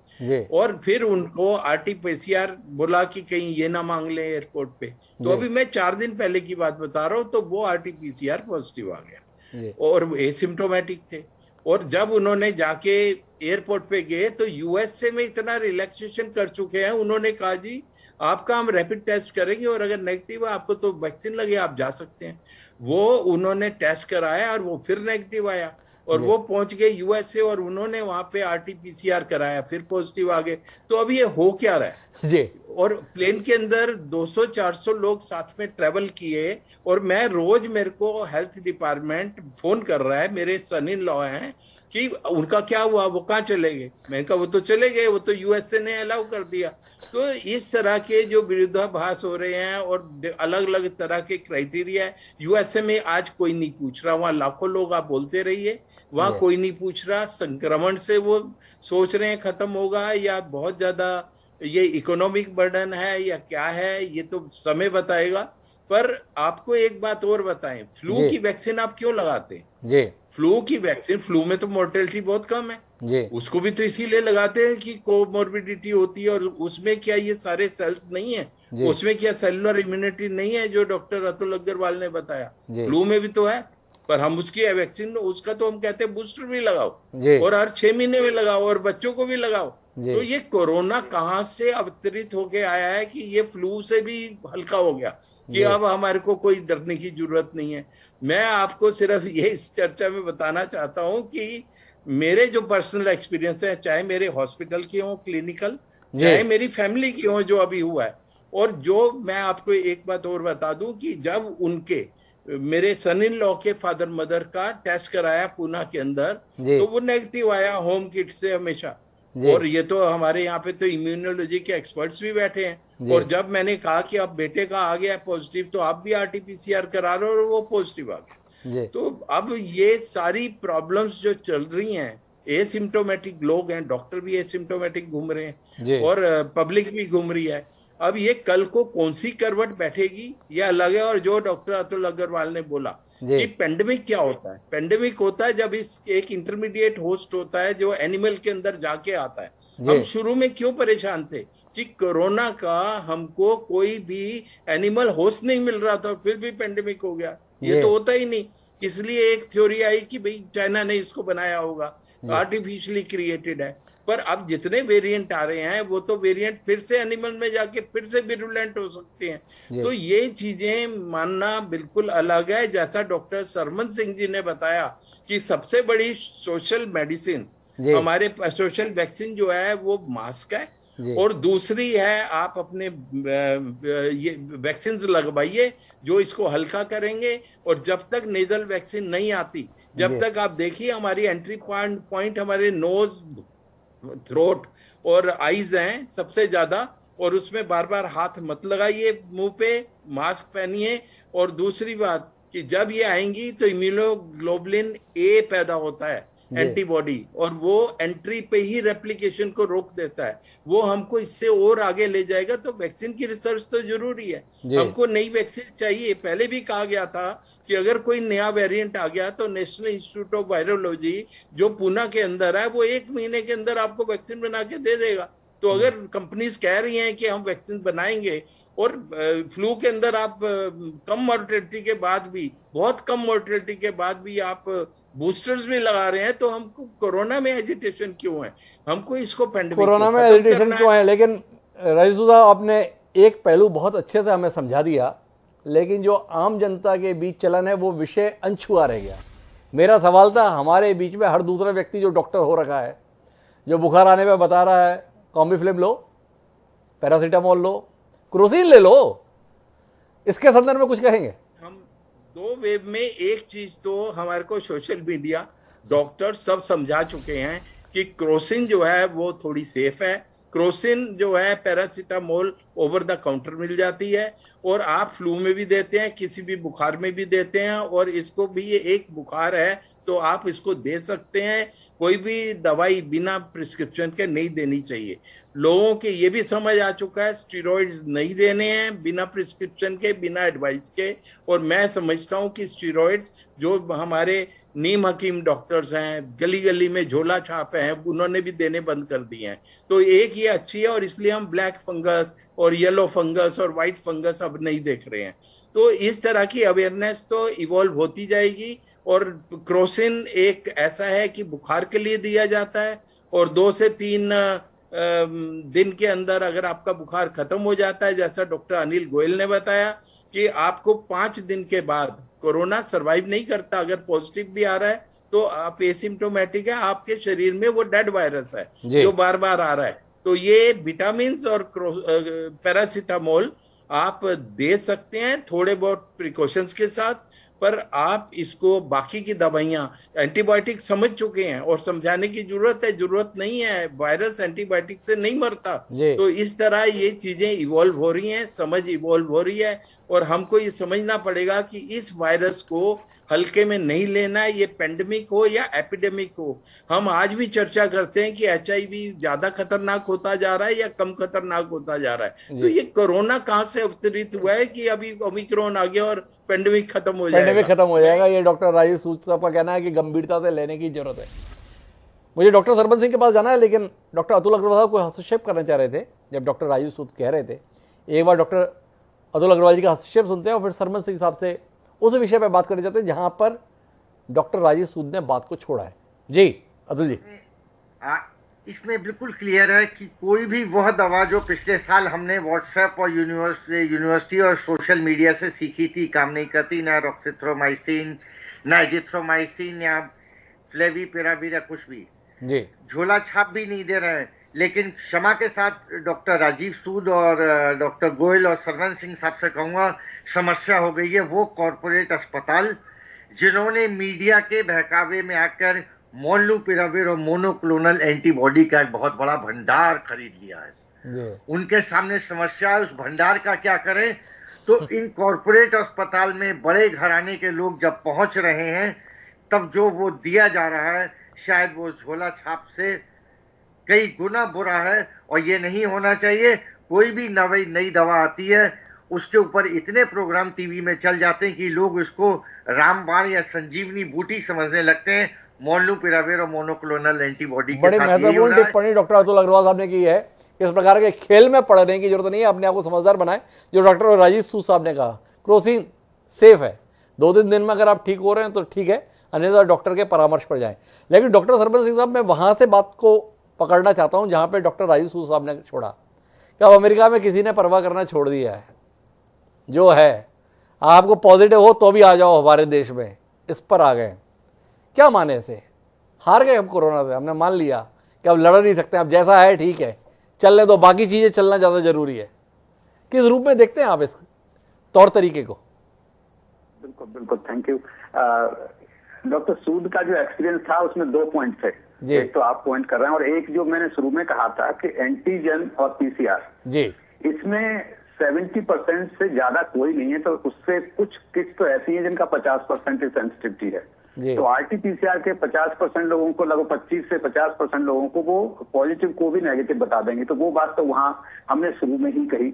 और फिर उनको आरटीपीसीआर बोला कि कहीं ये ना मांग ले एयरपोर्ट पे। तो अभी मैं 4 दिन पहले की बात बता रहा हूँ, तो वो आरटीपीसीआर पॉजिटिव आ गया और एसिम्प्टोमेटिक थे। और जब उन्होंने जाके एयरपोर्ट पे गए तो यूएसए में इतना रिलैक्सेशन कर चुके हैं, उन्होंने कहा जी आपका हम रैपिड टेस्ट करेंगे और अगर नेगेटिव है आपको तो वैक्सीन लगे, आप जा सकते हैं। वो उन्होंने टेस्ट कराया और वो फिर नेगेटिव आया और वो पहुंच गए यूएसए और उन्होंने वहां पे आरटीपीसीआर कराया, फिर पॉजिटिव आ गए। तो अब ये हो क्या रहा है जी? और प्लेन के अंदर 200-400 लोग साथ में ट्रेवल किए और मैं रोज, मेरे को हेल्थ डिपार्टमेंट फोन कर रहा है, मेरे सन इन लॉ हैं कि उनका क्या हुआ, वो कहाँ चले गए। मैंने कहा वो तो चले गए, वो तो यूएसए ने अलाउ कर दिया। तो इस तरह के जो विरोधाभास हो रहे हैं और अलग अलग तरह के क्राइटेरिया है। यूएसए में आज कोई नहीं पूछ रहा, वहां लाखों लोग, आप बोलते रहिए, वहां कोई नहीं पूछ रहा। संक्रमण से वो सोच रहे हैं खत्म होगा या बहुत ज्यादा ये इकोनॉमिक बर्डन है या क्या है, ये तो समय बताएगा। पर आपको एक बात और बताएं, फ्लू की वैक्सीन आप क्यों लगाते हैं? फ्लू की वैक्सीन, फ्लू में तो मोर्टेलिटी बहुत कम है, उसको भी तो इसीलिए लगाते हैं कि कोमोर्बिडिटी होती है। और उसमें क्या ये सारे सेल्स नहीं है? उसमें क्या सेलुलर इम्यूनिटी नहीं है जो डॉक्टर अतुल अग्रवाल ने बताया? फ्लू में भी तो है, पर हम उसकी वैक्सीन, उसका तो हम कहते हैं बूस्टर भी लगाओ और हर 6 महीने में लगाओ और बच्चों को भी लगाओ। तो ये कोरोना कहाँ से अवतरित होके आया है कि ये फ्लू से भी हल्का हो गया कि अब हमारे को कोई डरने की जरूरत नहीं है। मैं आपको सिर्फ ये इस चर्चा में बताना चाहता हूं कि मेरे जो पर्सनल एक्सपीरियंस है, चाहे मेरे हॉस्पिटल के हों क्लिनिकल, चाहे मेरी फैमिली की हों जो अभी हुआ है, और जो मैं आपको एक बात और बता दूं कि जब उनके मेरे सन इन लॉ के फादर मदर का टेस्ट कराया पूना के अंदर, तो वो नेगेटिव आया होम किट से हमेशा। और ये तो हमारे यहाँ पे तो इम्यूनोलॉजी के एक्सपर्ट्स भी बैठे हैं। और जब मैंने कहा कि अब बेटे का आ गया पॉजिटिव, तो आप भी आरटीपीसीआर करा रहे हो और वो पॉजिटिव आ गया। तो अब ये सारी प्रॉब्लम्स जो चल रही हैं, एसिम्प्टोमेटिक लोग हैं, डॉक्टर भी एसिम्प्टोमेटिक घूम रहे हैं और पब्लिक भी घूम रही है। अब ये कल को कौन सी करवट बैठेगी ये अलग है। और जो डॉक्टर अतुल अग्रवाल ने बोला कि पेंडेमिक क्या होता है, पेंडेमिक होता है जब इस एक इंटरमीडिएट होस्ट होता है जो एनिमल के अंदर जाके आता है। हम शुरू में क्यों परेशान थे कि कोरोना का हमको कोई भी एनिमल होस्ट नहीं मिल रहा था, फिर भी पेंडेमिक हो गया। ये तो होता ही नहीं। इसलिए एक थ्योरी आई कि भाई चाइना ने इसको बनाया होगा, आर्टिफिशियली क्रिएटेड है। पर अब जितने वेरिएंट आ रहे हैं वो तो वेरिएंट फिर से एनिमल में जाके फिर से विरुलेंट हो सकते हैं। तो ये चीजें मानना बिल्कुल अलग है। जैसा डॉक्टर सरमन सिंह जी ने बताया कि सबसे बड़ी सोशल मेडिसिन, हमारे सोशल वैक्सीन जो है वो मास्क है, और दूसरी है आप अपने ये वैक्सीन लगवाइए जो इसको हल्का करेंगे। और जब तक नेजल वैक्सीन नहीं आती, जब तक आप देखिए हमारी एंट्री पॉइंट हमारे नोज, थ्रोट और आईज हैं सबसे ज्यादा, और उसमें बार बार हाथ मत लगाइए मुंह पे, मास्क पहनिए। और दूसरी बात कि जब ये आएंगी तो इम्यूनोग्लोबुलिन ए पैदा होता है, एंटीबॉडी, और वो एंट्री पे ही रेप्लिकेशन को रोक देता है। वो हमको इससे और आगे ले जाएगा। तो वैक्सीन की रिसर्च तो जरूरी है, हमको नई वैक्सीन चाहिए। पहले भी कहा गया था कि अगर कोई नया वेरिएंट आ गया तो नेशनल इंस्टीट्यूट ऑफ वायरोलॉजी जो पुणे के अंदर है वो 1 महीने के अंदर आपको वैक्सीन बना के दे देगा। तो अगर कंपनीज कह रही हैं कि हम वैक्सीन बनाएंगे, और फ्लू के अंदर आप कम मोर्टेलिटी के बाद भी, बहुत कम मोर्टेलिटी के बाद भी आप बूस्टर्स भी लगा रहे हैं, तो हमको कोरोना में एजिटेशन क्यों है? हमको इसको पेंडेमिक कोरोना में एजिटेशन क्यों है? लेकिन राजेश साहब, आपने एक पहलू बहुत अच्छे से हमें समझा दिया, लेकिन जो आम जनता के बीच चलन है वो विषय अनछुआ रह गया। मेरा सवाल था, हमारे बीच में हर दूसरा व्यक्ति जो डॉक्टर हो रखा है, जो बुखार आने पे बता रहा है कॉम्बिफ्लेम लो, पैरासीटामोल लो, क्रोसिन ले लो, इसके संदर्भ में कुछ कहेंगे? हम 2 वेव में एक चीज तो हमारे को सोशल मीडिया, डॉक्टर सब समझा चुके हैं कि क्रोसिन जो है वो थोड़ी सेफ है। क्रोसिन जो है पैरासीटामोल ओवर द काउंटर मिल जाती है, और आप फ्लू में भी देते हैं, किसी भी बुखार में भी देते हैं, और इसको भी ये एक बुखार है तो आप इसको दे सकते हैं। कोई भी दवाई बिना प्रिस्क्रिप्शन के नहीं देनी चाहिए। लोगों के ये भी समझ आ चुका है स्टेरॉइड्स नहीं देने हैं बिना प्रिस्क्रिप्शन के, बिना एडवाइस के। और मैं समझता हूँ कि स्टेरॉइड्स जो हमारे नीम हकीम डॉक्टर्स हैं, गली गली में झोला छाप हैं, उन्होंने भी देने बंद कर दिए हैं। तो एक ये अच्छी है, और इसलिए हम ब्लैक फंगस और येलो फंगस और वाइट फंगस अब नहीं देख रहे हैं। तो इस तरह की अवेयरनेस तो इवॉल्व होती जाएगी। और क्रोसिन एक ऐसा है कि बुखार के लिए दिया जाता है, और 2 से 3 दिन के अंदर अगर आपका बुखार खत्म हो जाता है, जैसा डॉक्टर अनिल गोयल ने बताया कि आपको 5 दिन के बाद, कोरोना सरवाइव नहीं करता, अगर पॉजिटिव भी आ रहा है तो आप एसिम्प्टोमेटिक है, आपके शरीर में वो डेड वायरस है जो बार बार आ रहा है। तो ये विटामिन और पैरासीटामोल आप दे सकते हैं थोड़े बहुत प्रिकॉशंस के साथ, पर आप इसको बाकी की दवाइयां, एंटीबायोटिक समझ चुके हैं, और समझाने की जरूरत नहीं है। वायरस एंटीबायोटिक से नहीं मरता। तो इस तरह ये चीजें इवॉल्व हो रही हैं, समझ इवॉल्व हो रही है, और हमको ये समझना पड़ेगा कि इस वायरस को हल्के में नहीं लेना है, ये पेंडेमिक हो या एपिडेमिक हो। हम आज भी चर्चा करते हैं कि HIV ज्यादा खतरनाक होता जा रहा है या कम खतरनाक होता जा रहा है। तो ये कोरोना कहाँ से अवतरित हुआ है कि अभी ओमिक्रॉन आ गया और पेंडेमिक खत्म हो जाएगा? पेंडेमिक खत्म हो जाएगा, ये डॉक्टर राजेश सूद साहब का कहना है कि गंभीरता से लेने की जरूरत है। मुझे डॉक्टर सरमन सिंह के पास जाना है, लेकिन डॉक्टर अतुल अग्रवाल साहब को हस्तक्षेप करना चाह रहे थे जब डॉक्टर राजेश सूद कह रहे थे। एक बार डॉक्टर अतुल अग्रवाल जी का हस्तक्षेप सुनते हैं और फिर सरमन सिंह साहब से उस विषय पर बात करने जाते हैं जहां पर डॉक्टर राजेश सूद ने बात को छोड़ा है। जी अतुल जी। इसमें बिल्कुल क्लियर है कि कोई भी वह दवा जो पिछले साल हमने व्हाट्सएप और यूनिवर्सिटी और सोशल मीडिया से सीखी थी, काम नहीं करती, ना रॉक्सिथ्रोमाइसिन, ना एजिथ्रोमाइसिन या फ्लेविपिराविर या कुछ भी, जी झोला छाप भी नहीं दे रहे हैं। लेकिन क्षमा के साथ डॉक्टर राजीव सूद और डॉक्टर गोयल और सरवन सिंह साहब से कहूँगा, समस्या हो गई है वो कॉरपोरेट अस्पताल जिन्होंने मीडिया के बहकावे में आकर मोलनुपिराविर और मोनोक्लोनल एंटीबॉडी का एक बहुत बड़ा भंडार खरीद लिया है। उनके सामने समस्या है, उस भंडार का क्या करें? तो इन कॉरपोरेट अस्पताल में बड़े घराने के लोग जब पहुंच रहे हैं, तब जो वो दिया जा रहा है शायद वो झोला छाप से कई गुना बुरा है, और ये नहीं होना चाहिए। कोई भी नई दवा आती है उसके ऊपर इतने प्रोग्राम टीवी में चल जाते हैं कि लोग उसको रामबाण या संजीवनी बूटी समझने लगते हैं। मोलनुपिराविर और मोनोक्लोनल एंटीबॉडी के बड़ी महत्वपूर्ण टिप्पणी डॉक्टर अतुल अग्रवाल साहब ने की है। इस प्रकार के खेल में पड़ने की जरूरत नहीं है, अपने आप को समझदार बनाए। जो डॉक्टर राजीव सूद साहब ने कहा क्रोसिन सेफ है, 2-3 दिन में अगर आप ठीक हो रहे हैं तो ठीक है, अन्यथा डॉक्टर के परामर्श पर जाएं। लेकिन डॉक्टर सरबत सिंह साहब, मैं वहां से बात को पकड़ना चाहता हूँ जहाँ पे डॉक्टर राजीव सूद साहब ने छोड़ा कि अब अमेरिका में किसी ने परवाह करना छोड़ दिया है, जो है आपको पॉजिटिव हो तो भी आ जाओ हमारे देश में, इस पर आ गए। क्या माने से? हार गए हम कोरोना से, हमने मान लिया कि अब लड़ नहीं सकते, अब जैसा है ठीक है चलने दो, बाकी चीज़ें चलना ज़्यादा जरूरी है। किस रूप में देखते हैं आप इस तौर तरीके को? बिल्कुल बिल्कुल, थैंक यू। डॉक्टर सूद का जो एक्सपीरियंस था उसमें 2 पॉइंट थे, एक तो आप पॉइंट कर रहे हैं और एक जो मैंने शुरू में कहा था कि एंटीजन और पीसीआर जी, इसमें 70% से ज्यादा कोई नहीं है, तो उससे कुछ किट तो ऐसी है जिनका 50% की सेंसिटिविटी है। तो आरटीपीसीआर के 50% लोगों को, लगभग 25 से 50% लोगों को वो पॉजिटिव को भी नेगेटिव बता देंगे। तो वो बात तो वहाँ हमने शुरू में ही कही,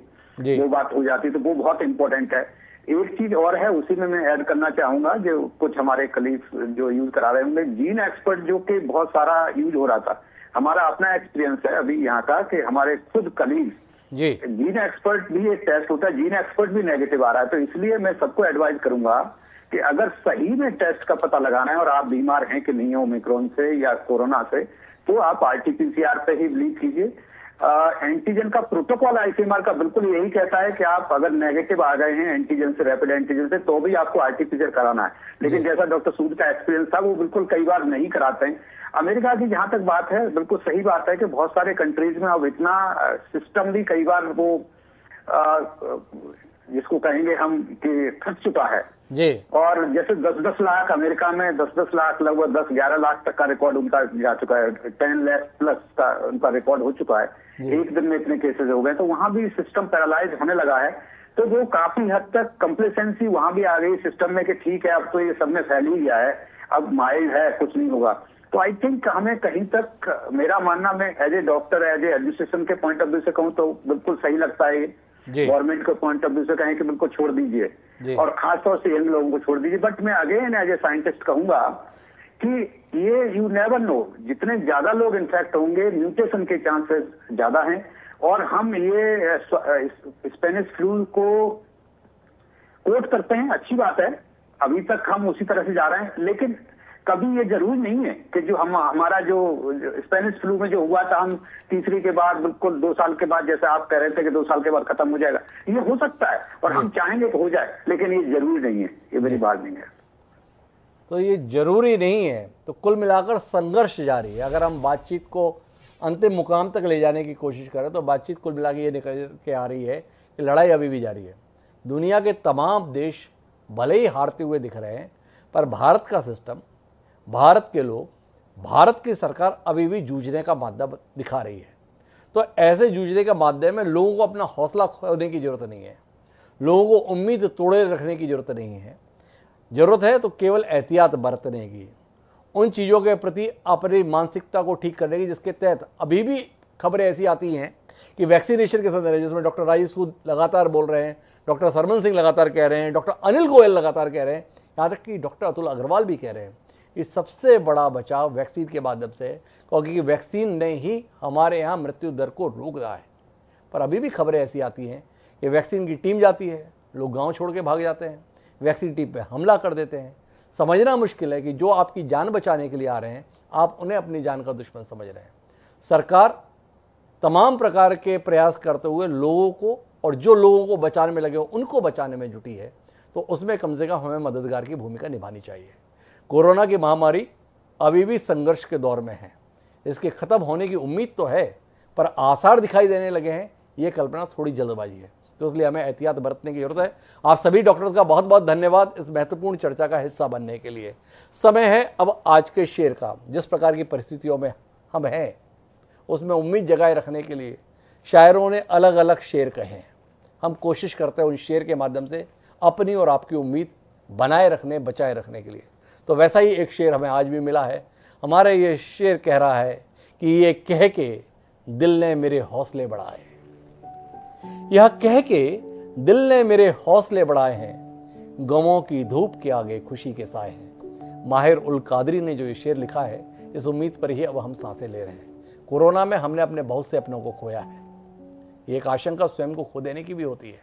वो बात हो जाती, तो वो बहुत इंपॉर्टेंट है। एक चीज और है, उसी में मैं ऐड करना चाहूंगा, जो कुछ हमारे कलीग्स जो यूज करा रहे होंगे, जीन एक्सपर्ट जो कि बहुत सारा यूज हो रहा था। हमारा अपना एक्सपीरियंस है अभी यहाँ का कि हमारे खुद कलीग्स जी, जीन एक्सपर्ट भी एक टेस्ट होता है, जीन एक्सपर्ट भी नेगेटिव आ रहा है। तो इसलिए मैं सबको एडवाइस करूंगा कि अगर सही में टेस्ट का पता लगाना है और आप बीमार हैं कि नहीं ओमिक्रॉन से या कोरोना से, तो आप आरटीपीसीआर पे ही बिलीव कीजिए। एंटीजन का प्रोटोकॉल आईसीएमआर का बिल्कुल यही कहता है कि आप अगर नेगेटिव आ गए हैं एंटीजन से, रैपिड एंटीजन से, तो भी आपको आरटीपीसीआर कराना है। लेकिन जैसा डॉक्टर सूद का एक्सपीरियंस था, वो बिल्कुल कई बार नहीं कराते हैं। अमेरिका की जहां तक बात है, बिल्कुल सही बात है कि बहुत सारे कंट्रीज में अब इतना सिस्टम भी कई बार वो जिसको कहेंगे हम कि थक चुका है जी। और जैसे 10-10 लाख अमेरिका में 10-10 लाख, लगभग 10-11 लाख तक का रिकॉर्ड उनका जा चुका है, 10 लाख प्लस का उनका रिकॉर्ड हो चुका है, एक दिन में इतने केसेस हो गए। तो वहां भी सिस्टम पैरालाइज होने लगा है। तो वो काफी हद तक कंप्लेसेंसी वहां भी आ गई सिस्टम में कि ठीक है अब तो ये सब में फैल ही गया है, अब माइल्ड है, कुछ नहीं होगा। तो आई थिंक हमें कहीं तक, मेरा मानना, मैं as a doctor, as a administration के पॉइंट ऑफ व्यू से कहूँ तो बिल्कुल सही लगता है। गवर्नमेंट के पॉइंट ऑफ व्यू से कहें कि बिल्कुल छोड़ दीजिए और खासतौर से यंग लोगों को छोड़ दीजिए। बट मैं अगेन एज ए साइंटिस्ट कहूंगा कि ये यू नेवर नो, जितने ज्यादा लोग इन्फेक्ट होंगे म्यूटेशन के चांसेस ज्यादा हैं। और हम ये स्पेनिश फ्लू को कोट करते हैं, अच्छी बात है, अभी तक हम उसी तरह से जा रहे हैं। लेकिन कभी ये जरूरी नहीं है कि जो हमारा जो स्पेनिश फ्लू में जो हुआ था, हम तीसरी के बाद बिल्कुल 2 साल के बाद, जैसे आप कह रहे थे कि 2 साल के बाद खत्म हो जाएगा, ये हो सकता है और हम चाहेंगे कि हो जाए, लेकिन ये जरूरी नहीं है, ये मेरी बात नहीं है। तो ये जरूरी नहीं है। तो कुल मिलाकर संघर्ष जारी है। अगर हम बातचीत को अंतिम मुकाम तक ले जाने की कोशिश करें तो बातचीत कुल मिला के ये निकल के आ रही है कि लड़ाई अभी भी जारी है। दुनिया के तमाम देश भले ही हारते हुए दिख रहे हैं, पर भारत का सिस्टम, भारत के लोग, भारत की सरकार अभी भी जूझने का मादा दिखा रही है। तो ऐसे जूझने के माध्यम में लोगों को अपना हौसला खोने की ज़रूरत नहीं है, लोगों को उम्मीद तोड़े रखने की ज़रूरत नहीं है। ज़रूरत है तो केवल एहतियात बरतने की, उन चीज़ों के प्रति अपनी मानसिकता को ठीक करने की, जिसके तहत अभी भी खबरें ऐसी आती हैं कि वैक्सीनेशन के संदर्भ में, जिसमें डॉक्टर राजीव सूद लगातार बोल रहे हैं, डॉक्टर सरमन सिंह लगातार कह रहे हैं, डॉक्टर अनिल गोयल लगातार कह रहे हैं, यहाँ तक कि डॉक्टर अतुल अग्रवाल भी कह रहे हैं, इस सबसे बड़ा बचाव वैक्सीन के माध्यम से, क्योंकि वैक्सीन ने ही हमारे यहाँ मृत्यु दर को रोक दिया है। पर अभी भी खबरें ऐसी आती हैं कि वैक्सीन की टीम जाती है, लोग गांव छोड़ के भाग जाते हैं, वैक्सीन टीम पे हमला कर देते हैं। समझना मुश्किल है कि जो आपकी जान बचाने के लिए आ रहे हैं, आप उन्हें अपनी जान का दुश्मन समझ रहे हैं। सरकार तमाम प्रकार के प्रयास करते हुए लोगों को, और जो लोगों को बचाने में लगे हो उनको बचाने में जुटी है, तो उसमें कम से कम हमें मददगार की भूमिका निभानी चाहिए। कोरोना की महामारी अभी भी संघर्ष के दौर में है, इसके ख़त्म होने की उम्मीद तो है, पर आसार दिखाई देने लगे हैं, ये कल्पना थोड़ी जल्दबाजी है। तो इसलिए हमें एहतियात बरतने की जरूरत है। आप सभी डॉक्टर्स का बहुत बहुत धन्यवाद इस महत्वपूर्ण चर्चा का हिस्सा बनने के लिए। समय है अब आज के शेर का। जिस प्रकार की परिस्थितियों में हम हैं उसमें उम्मीद जगाए रखने के लिए शायरों ने अलग अलग शेर कहे हैं। हम कोशिश करते हैं उन शेर के माध्यम से अपनी और आपकी उम्मीद बनाए रखने, बचाए रखने के लिए। तो वैसा ही एक शेर हमें आज भी मिला है। हमारा ये शेर कह रहा है कि ये कह के दिल ने मेरे हौसले बढ़ाए, यह कह के दिल ने मेरे हौसले बढ़ाए हैं, गमों की धूप के आगे खुशी के साए हैं। माहिर उल कादरी ने जो ये शेर लिखा है, इस उम्मीद पर ही अब हम सांसें ले रहे हैं। कोरोना में हमने अपने बहुत से अपनों को खोया है, ये एक आशंका स्वयं को खो देने की भी होती है,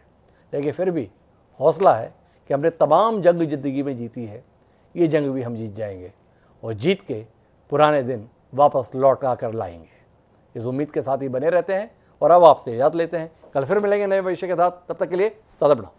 लेकिन फिर भी हौसला है कि हमने तमाम जंग जिंदगी में जीती है, ये जंग भी हम जीत जाएंगे और जीत के पुराने दिन वापस लौटा कर लाएंगे। इस उम्मीद के साथ ही बने रहते हैं और अब आपसे इजाज़त लेते हैं। कल फिर मिलेंगे नए विषय के साथ, तब तक के लिए सदा बढ़ो।